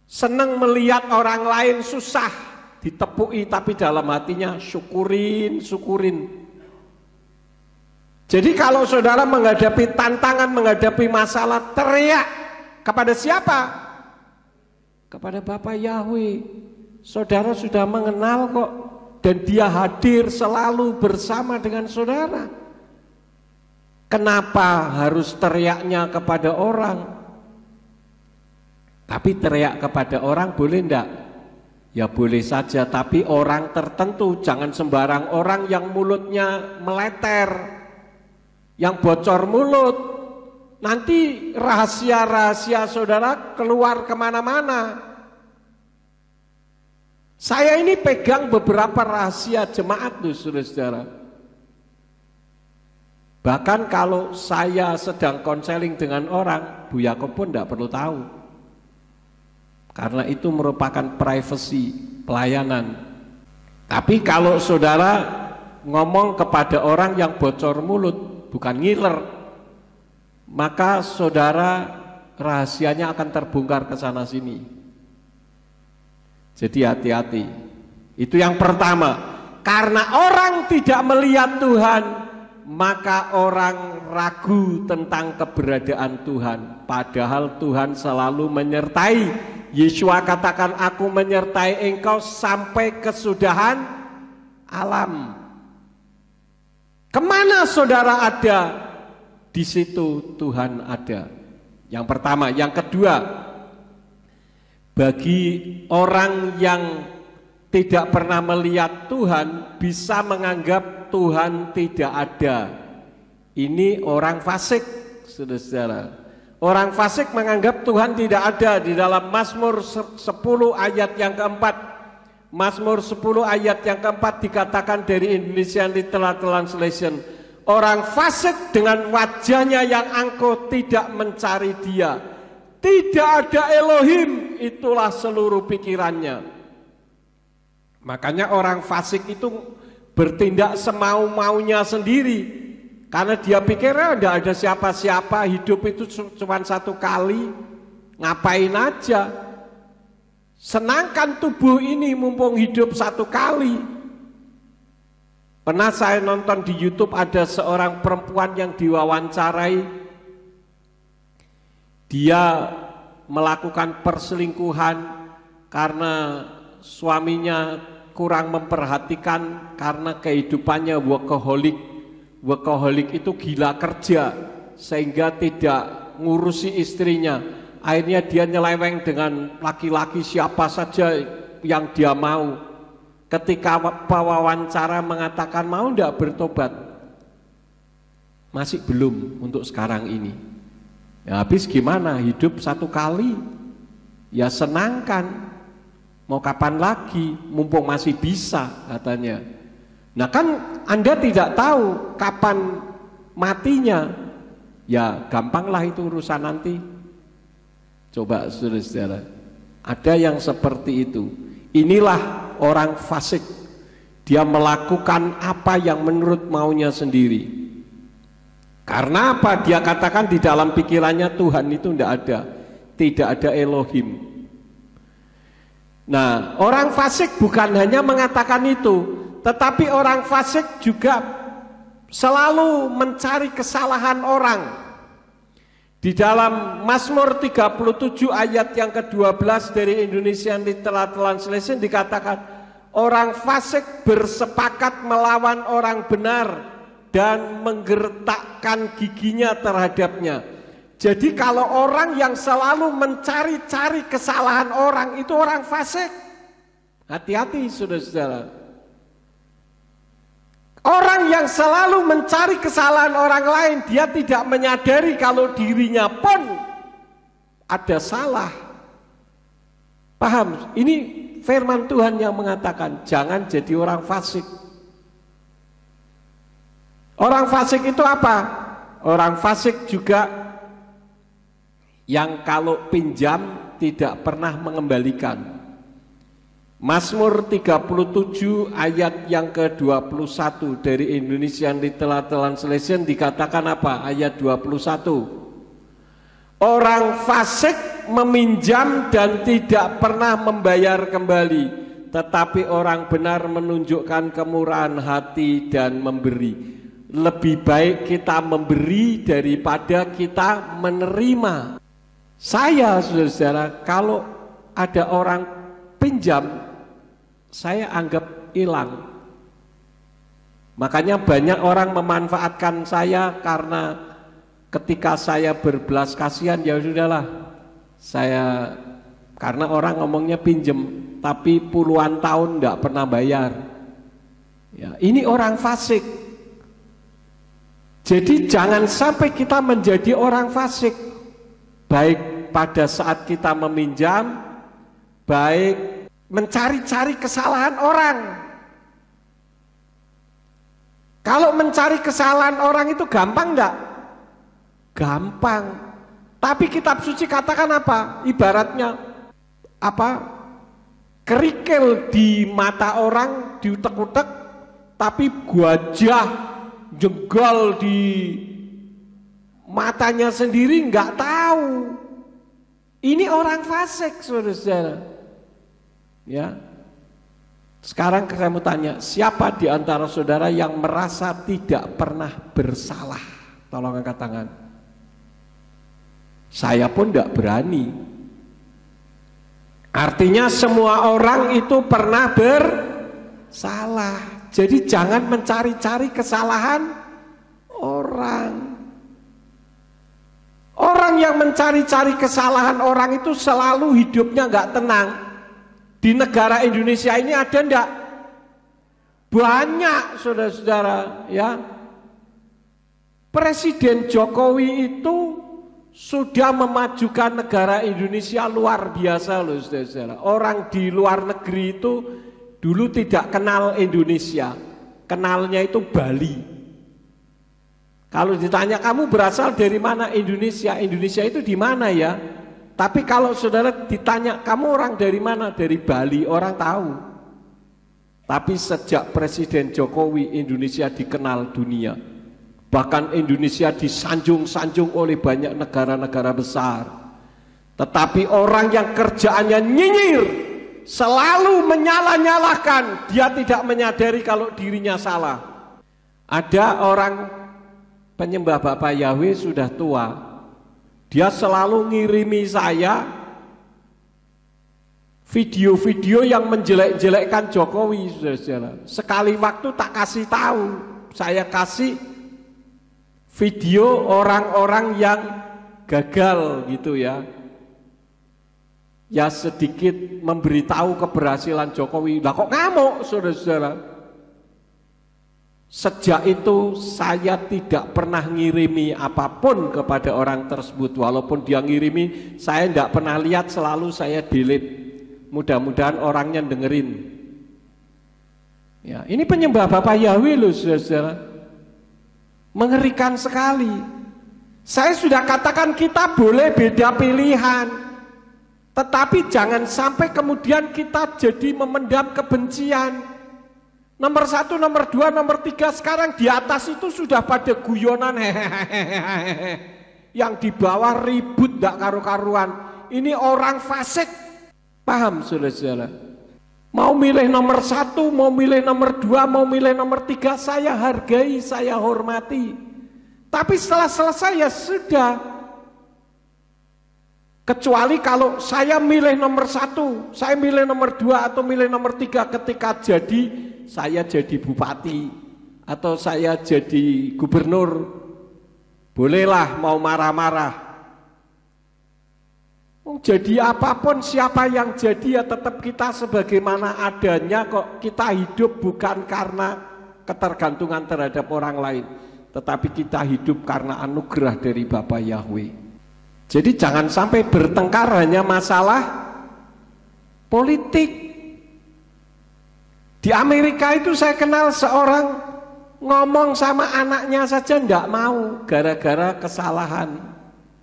Senang melihat orang lain susah ditepui, tapi dalam hatinya syukurin. Jadi kalau saudara menghadapi tantangan, menghadapi masalah, teriak kepada siapa? Kepada Bapa Yahweh. Saudara sudah mengenal kok, dan dia hadir selalu bersama dengan saudara. Kenapa harus teriaknya kepada orang? Tapi teriak kepada orang boleh enggak? Ya boleh saja, tapi orang tertentu, jangan sembarang orang yang mulutnya meleter, yang bocor mulut. Nanti rahasia-rahasia saudara keluar kemana-mana. Saya ini pegang beberapa rahasia jemaat loh saudara-saudara. Bahkan kalau saya sedang konseling dengan orang, Bu Yakob pun tidak perlu tahu. Karena itu merupakan privasi pelayanan. Tapi kalau saudara ngomong kepada orang yang bocor mulut, bukan ngiler, maka saudara rahasianya akan terbongkar ke sana sini. Jadi hati-hati. Itu yang pertama. Karena orang tidak melihat Tuhan, maka orang ragu tentang keberadaan Tuhan. Padahal Tuhan selalu menyertai. Yeshua katakan, aku menyertai engkau sampai kesudahan alam. Kemana saudara ada? Di situ Tuhan ada. Yang pertama. Yang kedua, bagi orang yang tidak pernah melihat Tuhan bisa menganggap Tuhan tidak ada. Ini orang fasik, saudara-saudara. Orang fasik menganggap Tuhan tidak ada. Di dalam Mazmur 10 ayat yang keempat, Mazmur 10 ayat yang keempat dikatakan dari Indonesian Literal Translation, orang fasik dengan wajahnya yang angkuh tidak mencari Dia. Tidak ada Elohim, itulah seluruh pikirannya. Makanya orang fasik itu bertindak semau-maunya sendiri. Karena dia pikir tidak ada siapa-siapa, hidup itu cuma satu kali, ngapain aja. Senangkan tubuh ini mumpung hidup satu kali. Pernah saya nonton di YouTube ada seorang perempuan yang diwawancarai. Dia melakukan perselingkuhan karena suaminya kurang memperhatikan karena kehidupannya workaholic. Workaholic itu gila kerja sehingga tidak ngurusi istrinya. Akhirnya dia nyeleweng dengan laki-laki siapa saja yang dia mau. Ketika pewawancara mengatakan mau tidak bertobat, masih belum untuk sekarang ini. Ya, habis gimana, hidup satu kali, ya senangkan. Mau kapan lagi, mumpung masih bisa katanya. Nah kan Anda tidak tahu kapan matinya. Ya gampanglah itu urusan nanti. Coba saudara-saudara, ada yang seperti itu. Inilah orang fasik. Dia melakukan apa yang menurut maunya sendiri. Karena apa? Dia katakan di dalam pikirannya Tuhan itu tidak ada. Tidak ada Elohim. Nah orang fasik bukan hanya mengatakan itu, tetapi orang fasik juga selalu mencari kesalahan orang. Di dalam Mazmur 37 ayat yang ke-12 dari Indonesian Literal Translation dikatakan, orang fasik bersepakat melawan orang benar dan menggertakkan giginya terhadapnya. Jadi kalau orang yang selalu mencari-cari kesalahan orang itu orang fasik. Hati-hati saudara-saudara. Orang yang selalu mencari kesalahan orang lain, dia tidak menyadari kalau dirinya pun ada salah. Paham? Ini firman Tuhan yang mengatakan, jangan jadi orang fasik. Orang fasik itu apa? Orang fasik juga yang kalau pinjam tidak pernah mengembalikan. Mazmur 37 ayat yang ke-21 dari Indonesian Literal Translation dikatakan apa? Ayat 21. Orang fasik meminjam dan tidak pernah membayar kembali, tetapi orang benar menunjukkan kemurahan hati dan memberi. Lebih baik kita memberi daripada kita menerima. Saya, saudara-saudara, kalau ada orang pinjam, saya anggap hilang. Makanya banyak orang memanfaatkan saya karena ketika saya berbelas kasihan, ya sudahlah, saya karena orang ngomongnya pinjem, tapi puluhan tahun tidak pernah bayar. Ya, ini orang fasik. Jadi jangan sampai kita menjadi orang fasik, baik pada saat kita meminjam, baik mencari-cari kesalahan orang. Kalau mencari kesalahan orang itu gampang enggak? Gampang. Tapi kitab suci katakan apa? Ibaratnya apa? Kerikil di mata orang diutek-utek, tapi gajah jenggal di matanya sendiri enggak tahu. Ini orang fasik, saudara-saudara. Ya, sekarang saya mau tanya, siapa di antara saudara yang merasa tidak pernah bersalah? Tolong angkat tangan. Saya pun tidak berani. Artinya semua orang itu pernah bersalah. Jadi jangan mencari-cari kesalahan orang. Orang yang mencari-cari kesalahan orang itu selalu hidupnya nggak tenang. Di negara Indonesia ini ada enggak? Banyak saudara-saudara, ya. Presiden Jokowi itu sudah memajukan negara Indonesia luar biasa loh saudara. Orang di luar negeri itu dulu tidak kenal Indonesia, kenalnya itu Bali. Kalau ditanya kamu berasal dari mana Indonesia, Indonesia itu di mana ya? Tapi kalau saudara ditanya kamu orang dari mana, dari Bali, orang tahu. Tapi sejak Presiden Jokowi Indonesia dikenal dunia. Bahkan Indonesia disanjung-sanjung oleh banyak negara-negara besar. Tetapi orang yang kerjaannya nyinyir, selalu menyalah-nyalahkan, dia tidak menyadari kalau dirinya salah. Ada orang penyembah Bapak Yahweh sudah tua, dia selalu ngirimi saya video-video yang menjelek-jelekkan Jokowi, saudara. Sekali waktu tak kasih tahu, saya kasih video orang-orang yang gagal gitu ya. Ya sedikit memberitahu keberhasilan Jokowi. Lah kok ngamuk, saudara-saudara? Sejak itu saya tidak pernah ngirimi apapun kepada orang tersebut. Walaupun dia ngirimi, saya tidak pernah lihat, selalu saya delete. Mudah-mudahan orangnya dengerin. Ya, ini penyembah Bapak Yahweh loh saudara. Mengerikan sekali. Saya sudah katakan kita boleh beda pilihan, tetapi jangan sampai kemudian kita jadi memendam kebencian. Nomor 1, nomor 2, nomor 3 sekarang di atas itu sudah pada guyonan hehehe. Yang di bawah ribut gak karu-karuan. Ini orang fasik. Paham saudara-saudara? Mau milih nomor 1, mau milih nomor 2, mau milih nomor 3, saya hargai, saya hormati. Tapi setelah selesai ya sudah. Kecuali kalau saya milih nomor 1, saya milih nomor 2 atau milih nomor 3 ketika saya jadi bupati atau saya jadi gubernur, bolehlah mau marah-marah. Jadi apapun siapa yang jadi ya tetap kita sebagaimana adanya kok. Kita hidup bukan karena ketergantungan terhadap orang lain, tetapi kita hidup karena anugerah dari Bapa Yahweh. Jadi jangan sampai bertengkar hanya masalah politik. Di Amerika itu saya kenal seorang ngomong sama anaknya saja enggak mau gara-gara kesalahan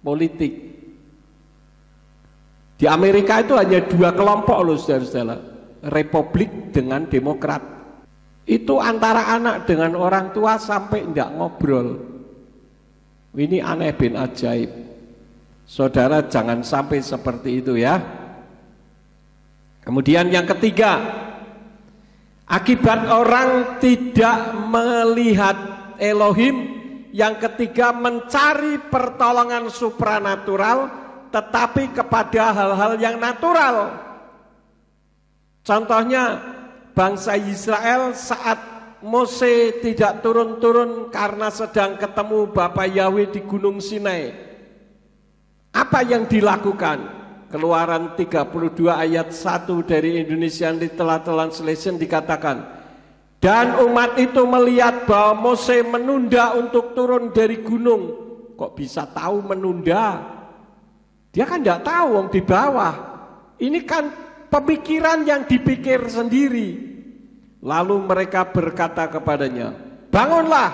politik. Di Amerika itu hanya 2 kelompok loh saudara-saudara, Republik dengan Demokrat. Itu antara anak dengan orang tua sampai enggak ngobrol. Ini aneh bin ajaib. Saudara jangan sampai seperti itu ya. Kemudian yang ketiga, akibat orang tidak melihat Elohim. Yang ketiga, mencari pertolongan supranatural tetapi kepada hal-hal yang natural. Contohnya bangsa Israel saat Mose tidak turun-turun karena sedang ketemu Bapa Yahweh di Gunung Sinai. Apa yang dilakukan? Keluaran 32 ayat 1 dari Indonesian Little Translation dikatakan, dan umat itu melihat bahwa Mose menunda untuk turun dari gunung. Kok bisa tahu menunda? Dia kan tidak tahu di bawah. Ini kan pemikiran yang dipikir sendiri. Lalu mereka berkata kepadanya, bangunlah,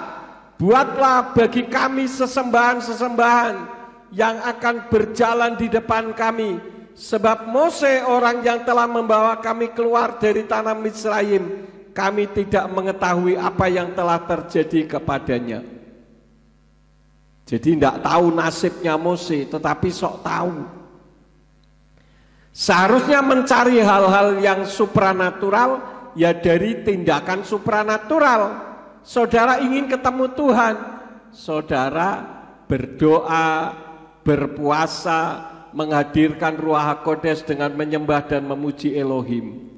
buatlah bagi kami sesembahan-sesembahan yang akan berjalan di depan kami. Sebab Mose orang yang telah membawa kami keluar dari tanah Misraim, kami tidak mengetahui apa yang telah terjadi kepadanya. Jadi tidak tahu nasibnya Mose, tetapi sok tahu. Seharusnya mencari hal-hal yang supranatural, ya dari tindakan supranatural. Saudara ingin ketemu Tuhan, saudara berdoa, berpuasa, menghadirkan Ruach HaKodes dengan menyembah dan memuji Elohim.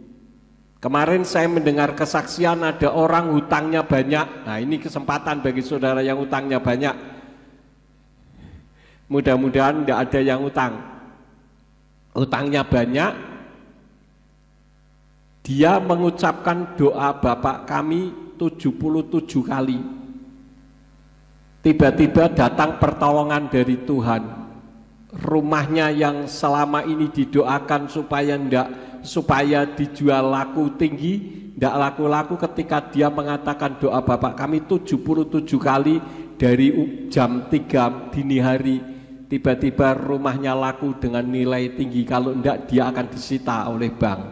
Kemarin saya mendengar kesaksian ada orang hutangnya banyak. Nah ini kesempatan bagi saudara yang hutangnya banyak. Mudah-mudahan tidak ada yang utang. Utangnya banyak. Dia mengucapkan doa Bapak kami 77 kali. tiba-tiba datang pertolongan dari Tuhan. Rumahnya yang selama ini didoakan supaya dijual laku tinggi, tidak laku-laku, ketika dia mengatakan doa Bapak kami 77 kali dari jam 3 dini hari, tiba-tiba rumahnya laku dengan nilai tinggi. Kalau tidak dia akan disita oleh bank.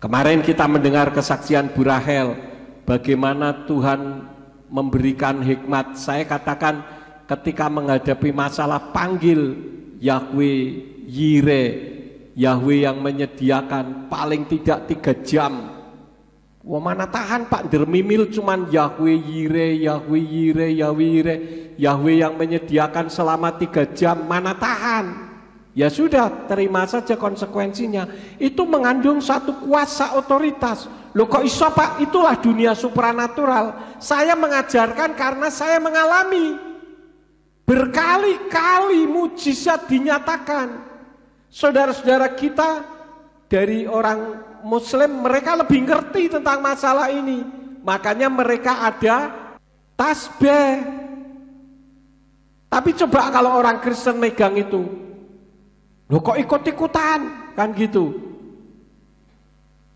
Kemarin kita mendengar kesaksian Bu Rahel, bagaimana Tuhan memberikan hikmat. Saya katakan ketika menghadapi masalah, panggil Yahweh Yire, Yahweh yang menyediakan, paling tidak 3 jam. Wah, mana tahan Pak, dermimil cuman Yahweh Yire, Yahweh Yire, Yahweh Yire, Yahweh yang menyediakan selama 3 jam, mana tahan. Ya sudah, terima saja konsekuensinya. Itu mengandung satu kuasa otoritas. Loh kok iso Pak? Itulah dunia supranatural. Saya mengajarkan karena saya mengalami. Berkali-kali mujizat dinyatakan. Saudara-saudara kita dari orang Muslim, mereka lebih ngerti tentang masalah ini. Makanya mereka ada tasbih. Tapi coba kalau orang Kristen megang itu, loh kok ikut-ikutan, kan gitu.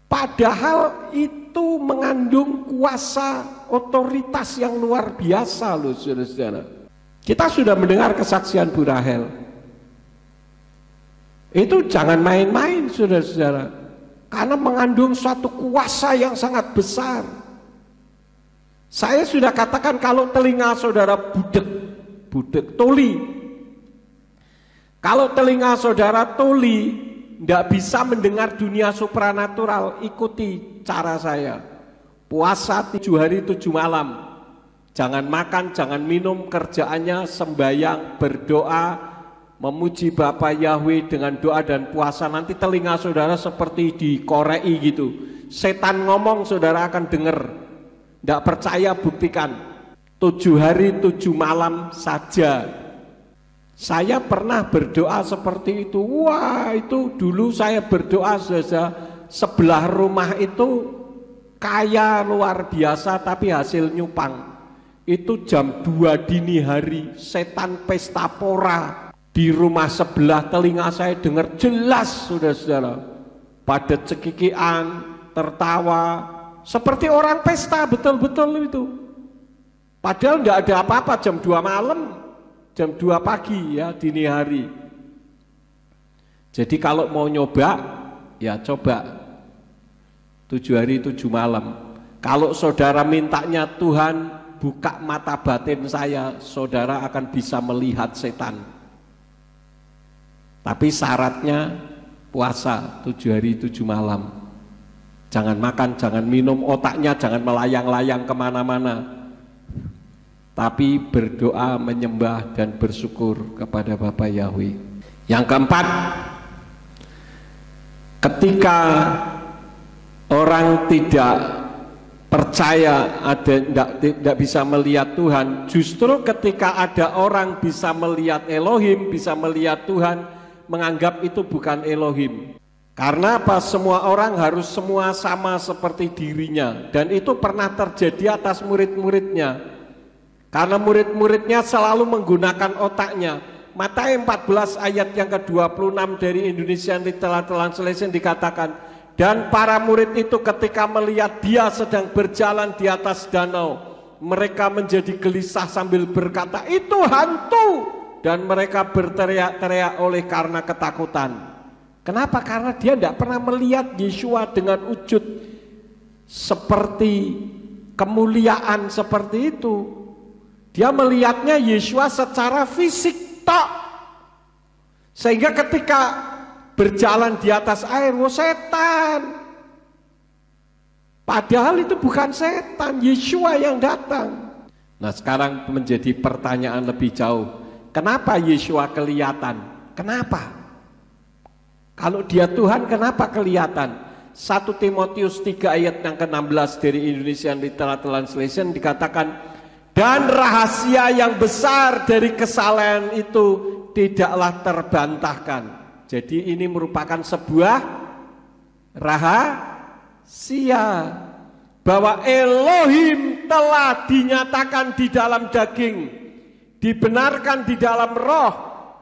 Padahal itu mengandung kuasa otoritas yang luar biasa loh saudara-saudara. Kita sudah mendengar kesaksian Bu Rahel. Itu jangan main-main saudara-saudara, karena mengandung suatu kuasa yang sangat besar. Saya sudah katakan kalau telinga saudara budek tuli, kalau telinga saudara tuli, tidak bisa mendengar dunia supranatural, ikuti cara saya. Puasa 7 hari 7 malam, jangan makan, jangan minum, kerjaannya sembahyang, berdoa, memuji Bapa Yahweh dengan doa dan puasa. Nanti telinga saudara seperti dikorei gitu. Setan ngomong saudara akan dengar. Tidak percaya buktikan. 7 hari 7 malam saja. Saya pernah berdoa seperti itu. Wah, itu dulu saya berdoa saja, sebelah rumah itu kaya luar biasa tapi hasil nyupang. Itu jam 2 dini hari, setan pesta pora di rumah sebelah. Telinga saya dengar jelas saudara-saudara, pada cekikian, tertawa seperti orang pesta, betul-betul itu. Padahal tidak ada apa-apa, jam 2 malam, jam 2 pagi ya, dini hari. Jadi kalau mau nyoba, ya coba 7 hari 7 malam. Kalau saudara mintanya Tuhan buka mata batin saya, saudara akan bisa melihat setan. Tapi syaratnya puasa 7 hari 7 malam. Jangan makan, jangan minum, otaknya jangan melayang-layang kemana-mana. Tapi berdoa, menyembah dan bersyukur kepada Bapa Yahweh. Yang keempat, ketika orang tidak percaya, tidak bisa melihat Tuhan, justru ketika ada orang bisa melihat Elohim, bisa melihat Tuhan, menganggap itu bukan Elohim. Karena apa? Semua orang harus semua sama seperti dirinya, dan itu pernah terjadi atas murid-muridnya. Karena murid-muridnya selalu menggunakan otaknya. Matius 14 ayat yang ke-26 dari Indonesian Literal Translation dikatakan, dan para murid itu ketika melihat dia sedang berjalan di atas danau, mereka menjadi gelisah sambil berkata, itu hantu, dan mereka berteriak-teriak oleh karena ketakutan. Kenapa? Karena dia tidak pernah melihat Yeshua dengan wujud seperti kemuliaan seperti itu. Dia melihatnya Yeshua secara fisik tok. Sehingga ketika berjalan di atas air, wah setan. Padahal itu bukan setan, Yeshua yang datang. Nah sekarang menjadi pertanyaan lebih jauh. Kenapa Yeshua kelihatan? Kenapa? Kalau dia Tuhan, kenapa kelihatan? 1 Timotius 3 ayat yang ke-16 dari Indonesian Literal Translation dikatakan, dan rahasia yang besar dari kesalahan itu tidaklah terbantahkan. Jadi ini merupakan sebuah rahasia. bahwa Elohim telah dinyatakan di dalam daging, dibenarkan di dalam roh,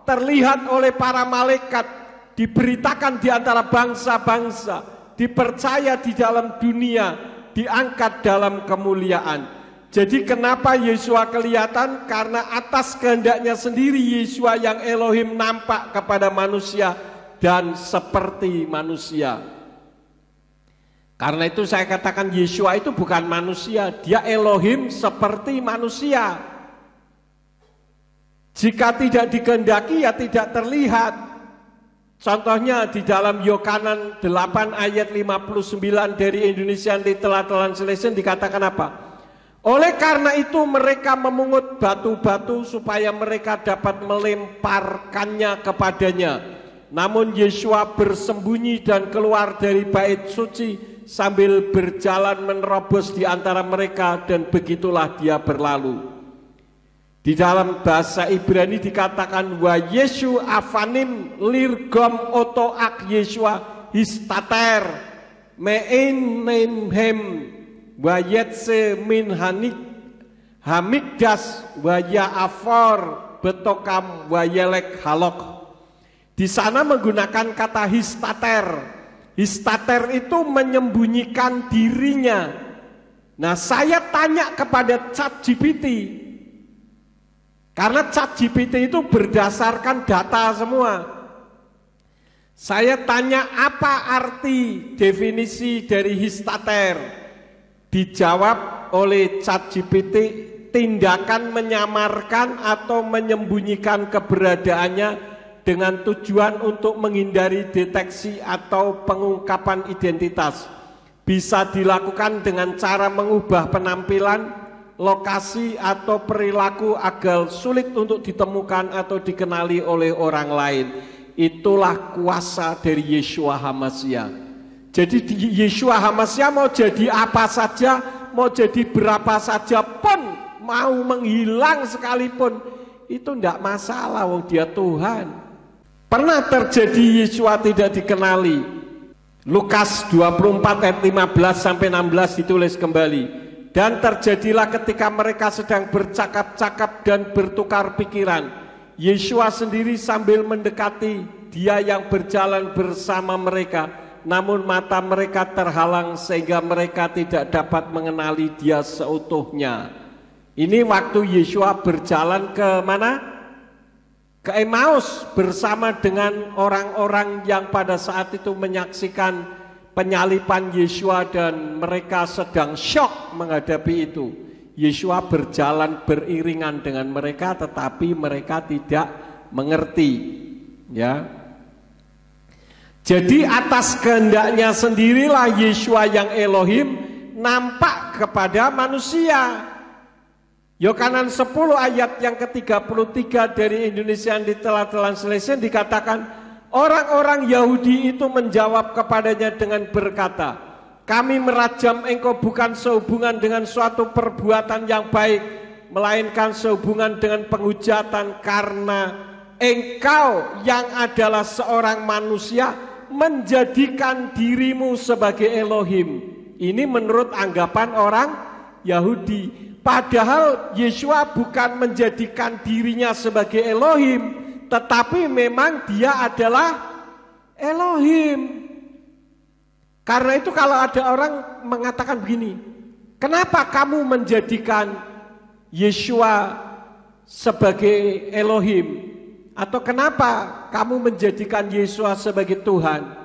terlihat oleh para malaikat, diberitakan di antara bangsa-bangsa, dipercaya di dalam dunia, diangkat dalam kemuliaan. Jadi kenapa Yeshua kelihatan? Karena atas kehendaknya sendiri Yeshua yang Elohim nampak kepada manusia dan seperti manusia. Karena itu saya katakan Yeshua itu bukan manusia, dia Elohim seperti manusia. Jika tidak dikehendaki ya tidak terlihat. Contohnya di dalam Yohanes 8 ayat 59 dari Indonesian Little Translation dikatakan apa? Oleh karena itu mereka memungut batu-batu supaya mereka dapat melemparkannya kepadanya. Namun Yeshua bersembunyi dan keluar dari bait suci sambil berjalan menerobos di antara mereka, dan begitulah dia berlalu. Di dalam bahasa Ibrani dikatakan wa Yeshu afanim lirgom oto ak Yeshua histater mein nemhem wa yetse min hanik hamikdas wa ya'afor betokam wa yelek halok. Di sana menggunakan kata histater. Histater itu menyembunyikan dirinya. Nah, saya tanya kepada ChatGPT, karena ChatGPT itu berdasarkan data semua. Saya tanya apa arti definisi dari histater. Dijawab oleh ChatGPT, tindakan menyamarkan atau menyembunyikan keberadaannya dengan tujuan untuk menghindari deteksi atau pengungkapan identitas. Bisa dilakukan dengan cara mengubah penampilan, lokasi atau perilaku agar sulit untuk ditemukan atau dikenali oleh orang lain. Itulah kuasa dari Yeshua HaMashiach. Jadi Yeshua HaMashiach mau jadi apa saja, mau jadi berapa saja pun, mau menghilang sekalipun, itu tidak masalah, wong dia Tuhan. Pernah terjadi Yeshua tidak dikenali. Lukas 24 ayat 15 sampai 16 ditulis kembali. Dan terjadilah ketika mereka sedang bercakap-cakap dan bertukar pikiran, Yeshua sendiri sambil mendekati, dia yang berjalan bersama mereka, namun mata mereka terhalang sehingga mereka tidak dapat mengenali dia seutuhnya. Ini waktu Yeshua berjalan ke mana? Ke Emmaus bersama dengan orang-orang yang pada saat itu menyaksikan penyaliban Yeshua, dan mereka sedang syok menghadapi itu. Yeshua berjalan beriringan dengan mereka, tetapi mereka tidak mengerti. Ya. Jadi atas kehendaknya sendirilah Yeshua yang Elohim nampak kepada manusia. Yohanes 10 ayat yang ke-33 dari Indonesian Little Translation dikatakan, orang-orang Yahudi itu menjawab kepadanya dengan berkata, kami merajam engkau bukan sehubungan dengan suatu perbuatan yang baik, melainkan sehubungan dengan penghujatan, karena engkau yang adalah seorang manusia menjadikan dirimu sebagai Elohim. Ini menurut anggapan orang Yahudi. Padahal Yeshua bukan menjadikan dirinya sebagai Elohim, tetapi memang dia adalah Elohim. Karena itu kalau ada orang mengatakan begini, kenapa kamu menjadikan Yeshua sebagai Elohim? Atau kenapa kamu menjadikan Yeshua sebagai Tuhan?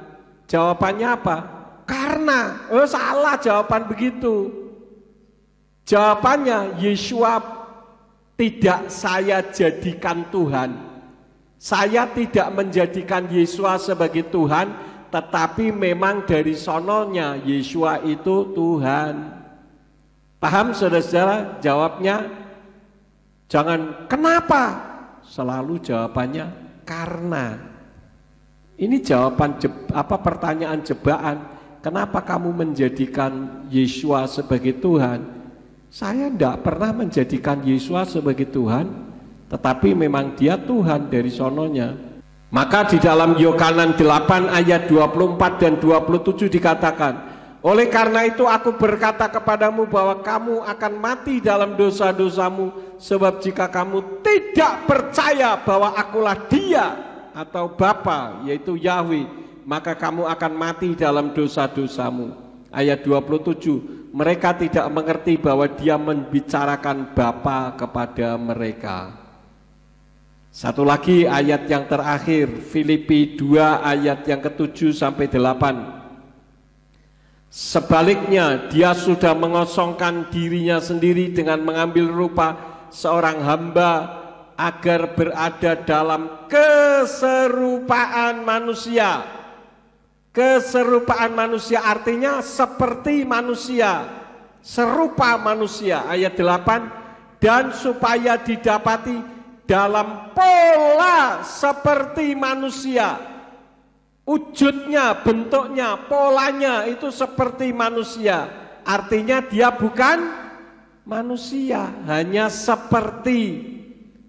Jawabannya apa? Karena, salah jawaban begitu. Jawabannya, Yeshua tidak saya jadikan Tuhan. Saya tidak menjadikan Yeshua sebagai Tuhan, tetapi memang dari sononya Yeshua itu Tuhan. Paham saudara-saudara? Jawabnya jangan kenapa, selalu jawabannya karena. Ini jawaban pertanyaan jebakan. Kenapa kamu menjadikan Yeshua sebagai Tuhan? Saya tidak pernah menjadikan Yeshua sebagai Tuhan, tetapi memang dia Tuhan dari sononya. Maka di dalam Yohanes 8 ayat 24 dan 27 dikatakan, Oleh karena itu aku berkata kepadamu bahwa kamu akan mati dalam dosa-dosamu, sebab jika kamu tidak percaya bahwa akulah Dia atau Bapa, yaitu Yahweh, maka kamu akan mati dalam dosa-dosamu. Ayat 27, mereka tidak mengerti bahwa Dia membicarakan Bapa kepada mereka. Satu lagi ayat yang terakhir, Filipi 2 ayat yang ke-7 sampai 8. Sebaliknya Dia sudah mengosongkan dirinya sendiri dengan mengambil rupa seorang hamba agar berada dalam keserupaan manusia. Keserupaan manusia artinya seperti manusia, serupa manusia. Ayat 8, dan supaya didapati dalam pola seperti manusia. Wujudnya, bentuknya, polanya itu seperti manusia. Artinya Dia bukan manusia, hanya seperti.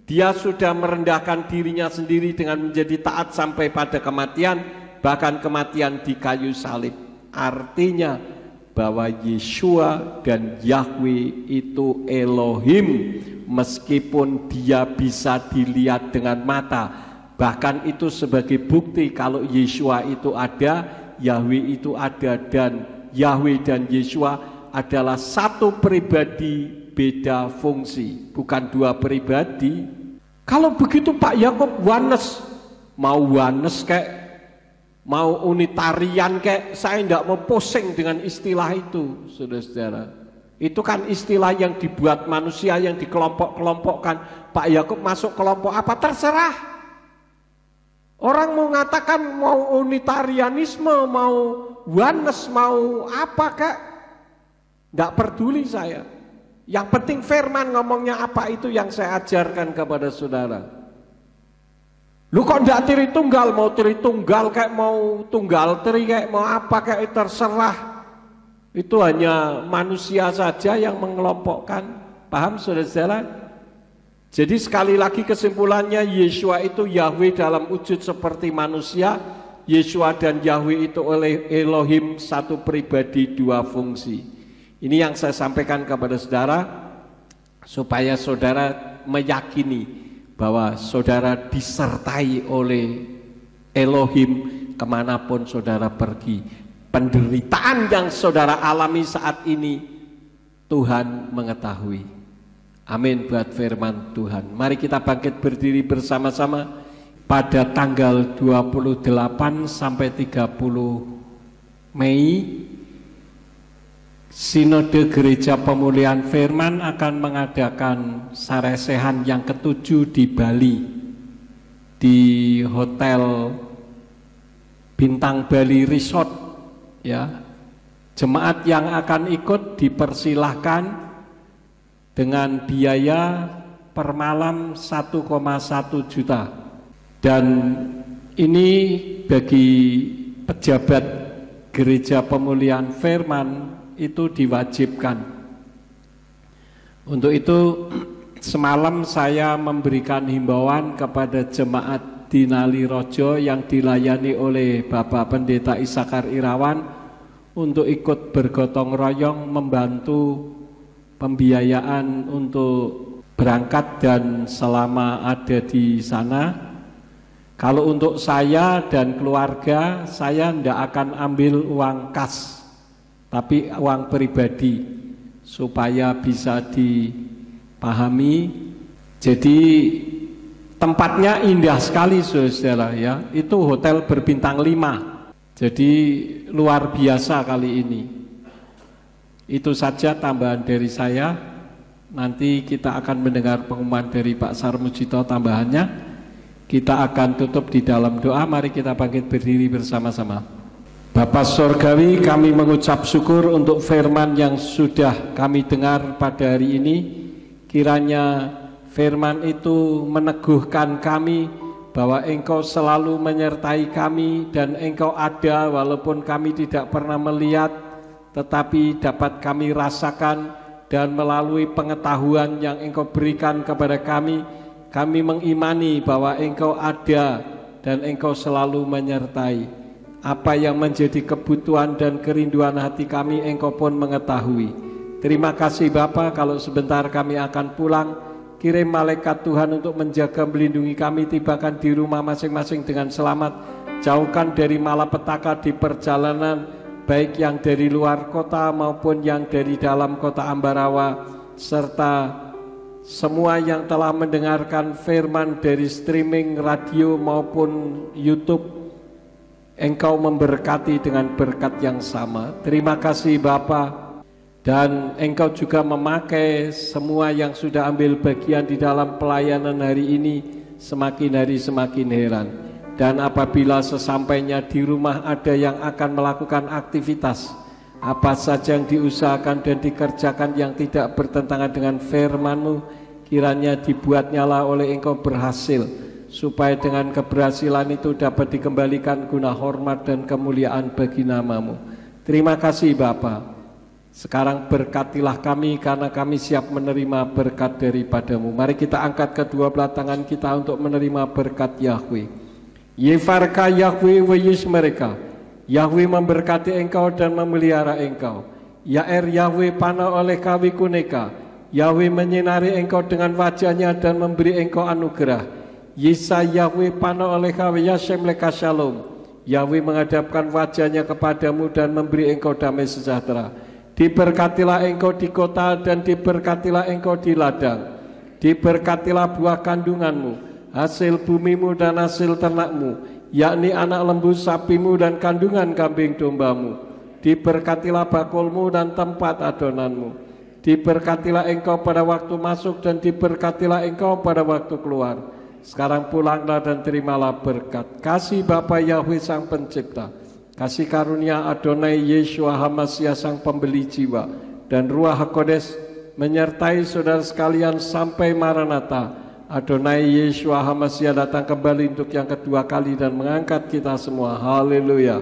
Dia sudah merendahkan dirinya sendiri dengan menjadi taat sampai pada kematian, bahkan kematian di kayu salib. Artinya bahwa Yeshua dan Yahweh itu Elohim, meskipun Dia bisa dilihat dengan mata. Bahkan itu sebagai bukti kalau Yeshua itu ada, Yahweh itu ada, dan Yahweh dan Yeshua adalah satu pribadi, beda fungsi, bukan dua pribadi. Kalau begitu Pak Yakub oneness, mau oneness kayak mau unitarian kayak, saya tidak mau pusing dengan istilah itu, saudara-saudara. Itu kan istilah yang dibuat manusia, yang dikelompok-kelompokkan. Pak Yakub masuk kelompok apa terserah. Orang mau mengatakan mau unitarianisme, mau oneness, mau apa kek, tidak peduli saya. Yang penting firman ngomongnya apa, itu yang saya ajarkan kepada saudara. Lu kok tidak tiri tunggal, mau tiri tunggal kayak mau tunggal tiri kayak mau apa kayak, terserah. Itu hanya manusia saja yang mengelompokkan. Paham saudara-saudara? Jadi sekali lagi kesimpulannya, Yeshua itu Yahweh dalam wujud seperti manusia. Yeshua dan Yahweh itu oleh Elohim, satu pribadi dua fungsi. Ini yang saya sampaikan kepada saudara, supaya saudara meyakini bahwa saudara disertai oleh Elohim kemanapun saudara pergi. Penderitaan yang saudara alami saat ini, Tuhan mengetahui. Amin buat firman Tuhan. Mari kita bangkit berdiri bersama-sama. Pada tanggal 28 sampai 30 Mei, Sinode Gereja Pemulihan Firman akan mengadakan saresehan yang ke-7 di Bali, di Hotel Bintang Bali Resort, ya. Jemaat yang akan ikut dipersilahkan dengan biaya per malam 1,1 juta. Dan ini bagi pejabat Gereja Pemulihan Firman itu diwajibkan. Untuk itu semalam saya memberikan himbauan kepada jemaat di Nalirojo yang dilayani oleh Bapak Pendeta Isakar Irawan untuk ikut bergotong royong membantu pembiayaan untuk berangkat dan selama ada di sana. Kalau untuk saya dan keluarga, saya tidak akan ambil uang kas, tapi uang pribadi, supaya bisa dipahami. Jadi tempatnya indah sekali saudara ya, itu hotel berbintang 5, jadi luar biasa kali ini. Itu saja tambahan dari saya. Nanti kita akan mendengar pengumuman dari Pak Sarmujito tambahannya. Kita akan tutup di dalam doa. Mari kita bangkit berdiri bersama-sama. Bapa Surgawi, kami mengucap syukur untuk firman yang sudah kami dengar pada hari ini. Kiranya firman itu meneguhkan kami bahwa Engkau selalu menyertai kami dan Engkau ada walaupun kami tidak pernah melihat, tetapi dapat kami rasakan, dan melalui pengetahuan yang Engkau berikan kepada kami mengimani bahwa Engkau ada dan Engkau selalu menyertai. Apa yang menjadi kebutuhan dan kerinduan hati kami Engkau pun mengetahui. Terima kasih Bapa, kalau sebentar kami akan pulang, kirim malaikat Tuhan untuk menjaga melindungi kami, tibakan di rumah masing-masing dengan selamat. Jauhkan dari malapetaka di perjalanan, baik yang dari luar kota maupun yang dari dalam kota Ambarawa, serta semua yang telah mendengarkan firman dari streaming radio maupun YouTube. Engkau memberkati dengan berkat yang sama. Terima kasih Bapa. Dan Engkau juga memakai semua yang sudah ambil bagian di dalam pelayanan hari ini semakin hari semakin heran. Dan apabila sesampainya di rumah ada yang akan melakukan aktivitas, apa saja yang diusahakan dan dikerjakan yang tidak bertentangan dengan firman-Mu, kiranya dibuatnyalah oleh Engkau berhasil, supaya dengan keberhasilan itu dapat dikembalikan guna hormat dan kemuliaan bagi nama-Mu. Terima kasih Bapa. Sekarang berkatilah kami karena kami siap menerima berkat daripada-Mu. Mari kita angkat kedua belah tangan kita untuk menerima berkat Yahweh. Yefarka Yahweh weyis mereka. Yahweh memberkati engkau dan memelihara engkau. Yaer Yahweh panah oleh kawi kuneka. Yahweh menyinari engkau dengan wajahnya dan memberi engkau anugerah. Yisa Yahweh panah oleh kawi Yashem leka shalom. Yahweh menghadapkan wajahnya kepadamu dan memberi engkau damai sejahtera. Diberkatilah engkau di kota dan diberkatilah engkau di ladang. Diberkatilah buah kandunganmu, hasil bumimu dan hasil ternakmu, yakni anak lembu sapimu dan kandungan kambing dombamu. Diberkatilah bakulmu dan tempat adonanmu. Diberkatilah engkau pada waktu masuk dan diberkatilah engkau pada waktu keluar. Sekarang pulanglah dan terimalah berkat. Kasih Bapa Yahweh Sang Pencipta, kasih karunia Adonai Yeshua HaMashiach Sang Pembeli Jiwa, dan Ruach HaKodes menyertai saudara sekalian sampai Maranatha. Adonai Yeshua HaMashiach datang kembali untuk yang kedua kali dan mengangkat kita semua. Haleluya.